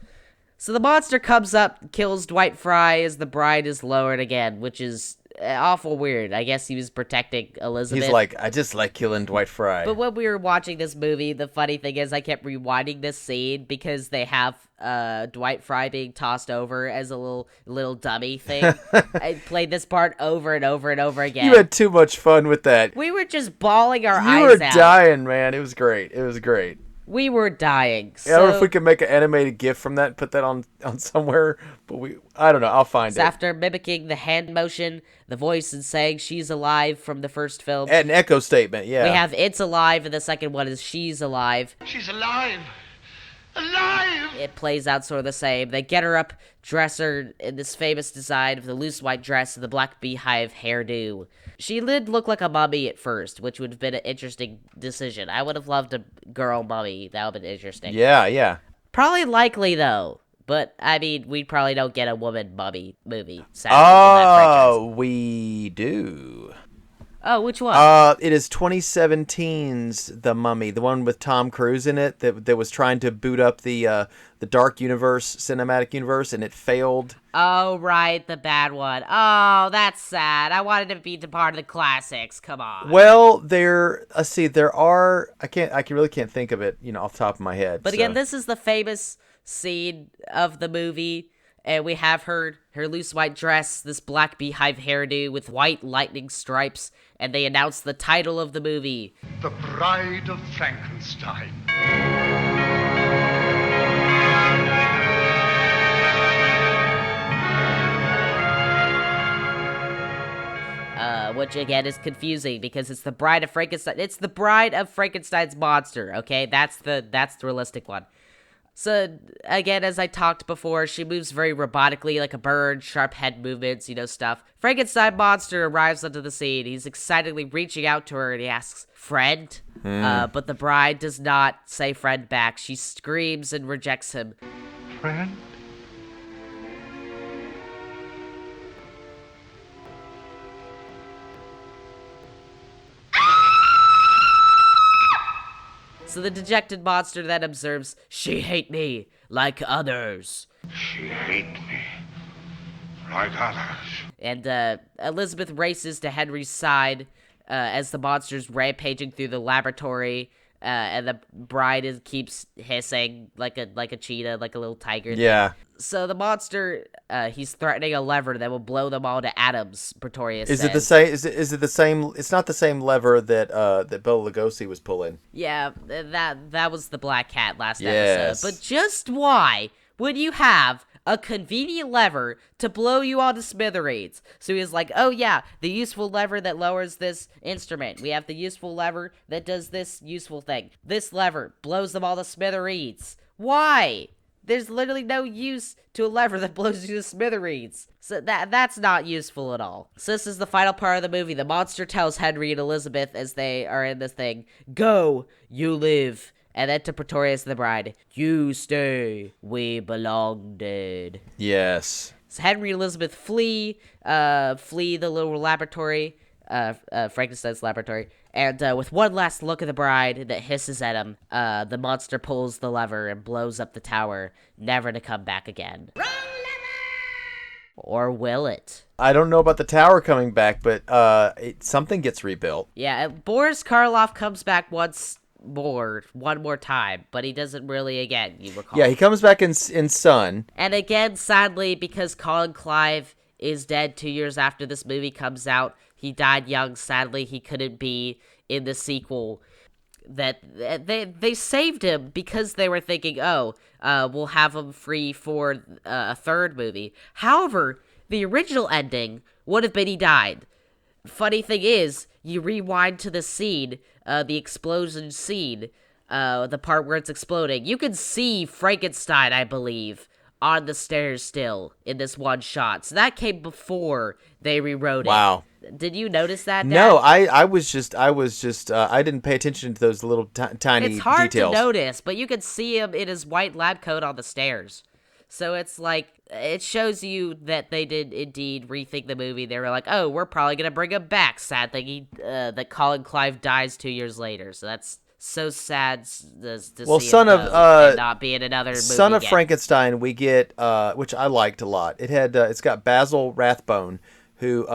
Speaker 8: So the monster comes up, kills Dwight Fry as the bride is lowered again, which is awful weird. I guess he was protecting Elizabeth.
Speaker 7: He's like, I just like killing Dwight Fry.
Speaker 8: But when we were watching this movie, the funny thing is I kept rewinding this scene because they have Dwight Fry being tossed over as a little dummy thing. I played this part over and over and over again.
Speaker 7: You had too much fun with that.
Speaker 8: We were just bawling our eyes out.
Speaker 7: You were dying, man. It was great. It was great.
Speaker 8: We were dying.
Speaker 7: I don't know if we could make an animated GIF from that and put that on somewhere, but I don't know. I'll find it.
Speaker 8: After mimicking the hand motion, the voice, and saying she's alive from the first film.
Speaker 7: An echo statement, yeah.
Speaker 8: We have it's alive, and the second one is she's alive.
Speaker 14: She's alive! Alive!
Speaker 8: It plays out sort of the same. They get her up, dress her in this famous design of the loose white dress and the black beehive hairdo. She did look like a mummy at first, which would have been an interesting decision. I would have loved a girl mummy. That would have been interesting.
Speaker 7: Yeah.
Speaker 8: Probably likely, though. But, I mean, we probably don't get a woman mummy movie. Oh,
Speaker 7: we do.
Speaker 8: Oh, which one?
Speaker 7: It is 2017's The Mummy, the one with Tom Cruise in it that was trying to boot up the Dark Universe, cinematic universe, and it failed.
Speaker 8: Oh, right, the bad one. Oh, that's sad. I wanted to be part of the classics. Come on.
Speaker 7: Well, there are. I really can't think of it, off the top of my head.
Speaker 8: But again, this is the famous scene of the movie. And we have her loose white dress, this black beehive hairdo with white lightning stripes, and they announce the title of the movie.
Speaker 12: The Bride of Frankenstein.
Speaker 8: Which again is confusing because it's the Bride of Frankenstein. It's the Bride of Frankenstein's monster, okay? That's the realistic one. So, again, as I talked before, she moves very robotically like a bird, sharp head movements, stuff. Frankenstein monster arrives onto the scene. He's excitedly reaching out to her and he asks, "Friend?" But the bride does not say friend back. She screams and rejects him.
Speaker 12: Friend?
Speaker 8: So the dejected monster then observes, "She hate me like others."
Speaker 12: She hate me like others.
Speaker 8: And Elizabeth races to Henry's side as the monster's rampaging through the laboratory, and the bride keeps hissing like a cheetah, like a little tiger.
Speaker 7: Yeah.
Speaker 8: So the monster, he's threatening a lever that will blow them all to atoms. Pretorius
Speaker 7: Is
Speaker 8: says.
Speaker 7: it the same? Is it the same? It's not the same lever that Bela Lugosi was pulling.
Speaker 8: Yeah, that was the black cat last
Speaker 7: Yes.
Speaker 8: episode. But just why would you have a convenient lever to blow you all to smithereens? So he was like, oh yeah, the useful lever that lowers this instrument. We have the useful lever that does this useful thing. This lever blows them all to smithereens. Why? There's literally no use to a lever that blows you to smithereens. So that's not useful at all. So this is the final part of the movie. The monster tells Henry and Elizabeth as they are in this thing, "Go, you live." And then to Pretorius and the bride, "You stay, we belong dead."
Speaker 7: Yes.
Speaker 8: Henry and Elizabeth flee the little laboratory, Frankenstein's laboratory, and with one last look at the bride that hisses at him, the monster pulls the lever and blows up the tower, never to come back again. Or will it?
Speaker 7: I don't know about the tower coming back, but something gets rebuilt.
Speaker 8: Yeah, Boris Karloff comes back one more time, but he doesn't really again, you recall.
Speaker 7: Yeah, he comes back in Son.
Speaker 8: And again, sadly, because Colin Clive is dead 2 years after this movie comes out, he died young, sadly, he couldn't be in the sequel. That they saved him because they were thinking, we'll have him free for a third movie. However, the original ending would have been he died. Funny thing is, you rewind to the scene, the explosion scene, the part where it's exploding. You can see Frankenstein, I believe, on the stairs still in this one shot. So that came before they rewrote it.
Speaker 7: Wow.
Speaker 8: Did you notice that, Dad?
Speaker 7: No, I was just I didn't pay attention to those little tiny details.
Speaker 8: It's hard to notice, but you could see him in his white lab coat on the stairs. So it's like, it shows you that they did indeed rethink the movie. They were like, we're probably going to bring him back. Sad thing that Colin Clive dies 2 years later. So that's so sad to see him and not be in another movie
Speaker 7: Son of
Speaker 8: again.
Speaker 7: Frankenstein, we get, which I liked a lot. It's got Basil Rathbone, who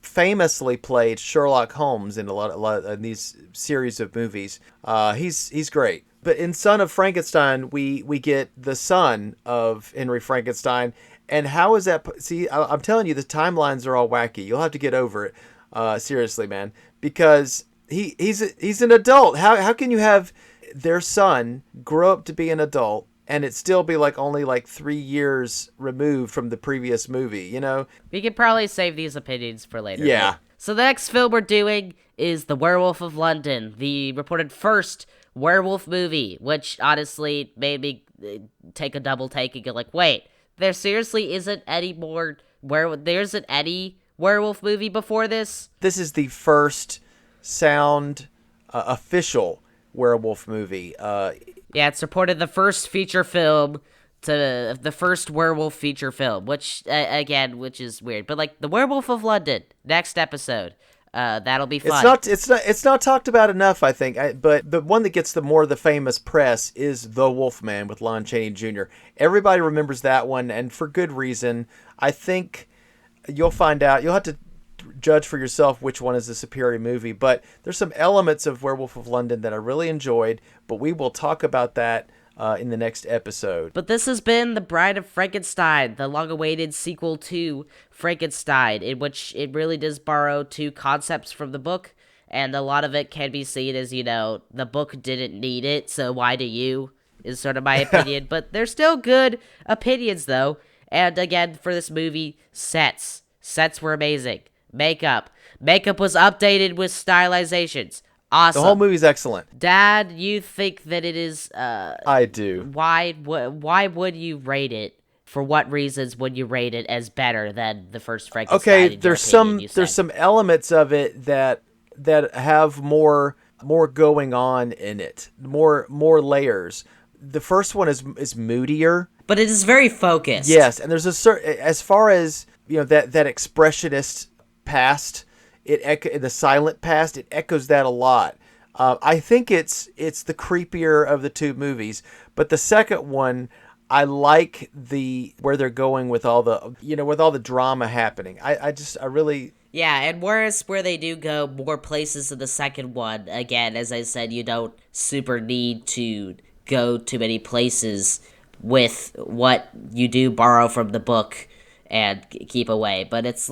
Speaker 7: famously played Sherlock Holmes in a lot of these series of movies. He's great. But in Son of Frankenstein, we get the son of Henry Frankenstein. And how is that? See, I'm telling you, the timelines are all wacky. You'll have to get over it. Seriously, man. Because he's an adult. How can you have their son grow up to be an adult and it still be only 3 years removed from the previous movie, you know?
Speaker 8: We could probably save these opinions for later.
Speaker 7: Yeah.
Speaker 8: So the next film we're doing is The Werewolf of London, the reported first werewolf movie, which honestly made me take a double take and go wait, there seriously isn't any more any werewolf movie before this?
Speaker 7: This is the first sound official werewolf movie.
Speaker 8: Yeah, it's reported the first feature film to the first werewolf feature film, which is weird. But The Werewolf of London, next episode. That'll be fun.
Speaker 7: It's not talked about enough, I think. But the one that gets the famous press is The Wolfman with Lon Chaney Jr. Everybody remembers that one, and for good reason. I think you'll find out. You'll have to judge for yourself which one is the superior movie. But there's some elements of Werewolf of London that I really enjoyed. But we will talk about that in the next episode.
Speaker 8: But this has been The Bride of Frankenstein, the long-awaited sequel to Frankenstein, in which it really does borrow two concepts from the book, and a lot of it can be seen as, the book didn't need it, so why do you, is sort of my opinion. But they're still good opinions, though. And again, for this movie, sets were amazing. Makeup was updated with stylizations. Awesome.
Speaker 7: The whole movie's excellent.
Speaker 8: Dad, you think that it is,
Speaker 7: I do.
Speaker 8: Why would you rate it? For what reasons would you rate it as better than the first Frankenstein?
Speaker 7: Okay, there's some elements of it that have more going on in it. More layers. The first one is moodier.
Speaker 8: But it is very focused.
Speaker 7: Yes, and there's a certain, as far as, that expressionist past, the silent past, it echoes that a lot. I think it's the creepier of the two movies, but the second one, I like where they're going with all the drama happening. I really.
Speaker 8: Yeah, and whereas where they do go more places in the second one, again, as I said, you don't super need to go to many places with what you do borrow from the book and keep away. But it's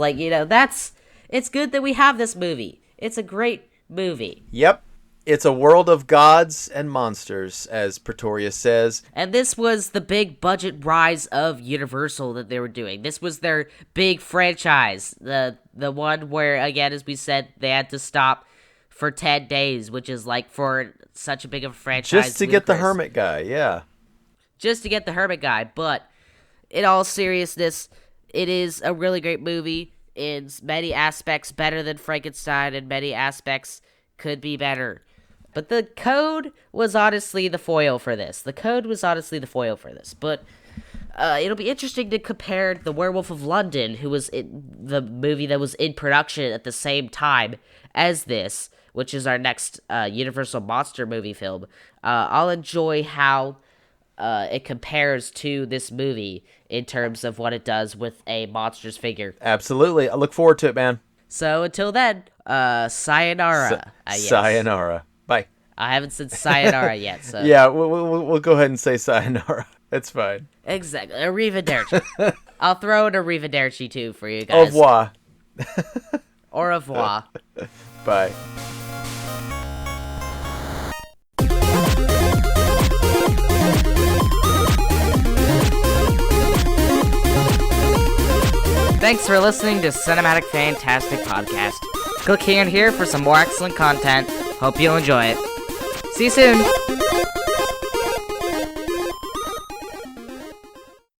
Speaker 8: it's good that we have this movie. It's a great movie.
Speaker 7: Yep. It's a world of gods and monsters, as Pretorius says.
Speaker 8: And this was the big budget rise of Universal that they were doing. This was their big franchise. The one where, again, as we said, they had to stop for 10 days, which is for such a big of a franchise.
Speaker 7: Just to get the Hermit guy, yeah.
Speaker 8: Just to get the Hermit guy. But in all seriousness, it is a really great movie. In many aspects better than Frankenstein, in many aspects could be better. But the code was honestly the foil for this. But it'll be interesting to compare The Werewolf of London, who was the movie that was in production at the same time as this, which is our next Universal Monster movie film. I'll enjoy how it compares to this movie in terms of what it does with a monsters figure.
Speaker 7: Absolutely. I look forward to it, man.
Speaker 8: So until then, sayonara. Yes.
Speaker 7: Sayonara. Bye.
Speaker 8: I haven't said sayonara yet, so...
Speaker 7: Yeah, we'll go ahead and say sayonara. It's fine.
Speaker 8: Exactly. Arrivederci. I'll throw in arrivederci, too, for you
Speaker 7: Au
Speaker 8: guys.
Speaker 7: revoir.
Speaker 8: Au revoir.
Speaker 7: Bye.
Speaker 8: Thanks for listening to Cinematic Fantastic Podcast. Click here and here for some more excellent content. Hope you'll enjoy it. See you soon!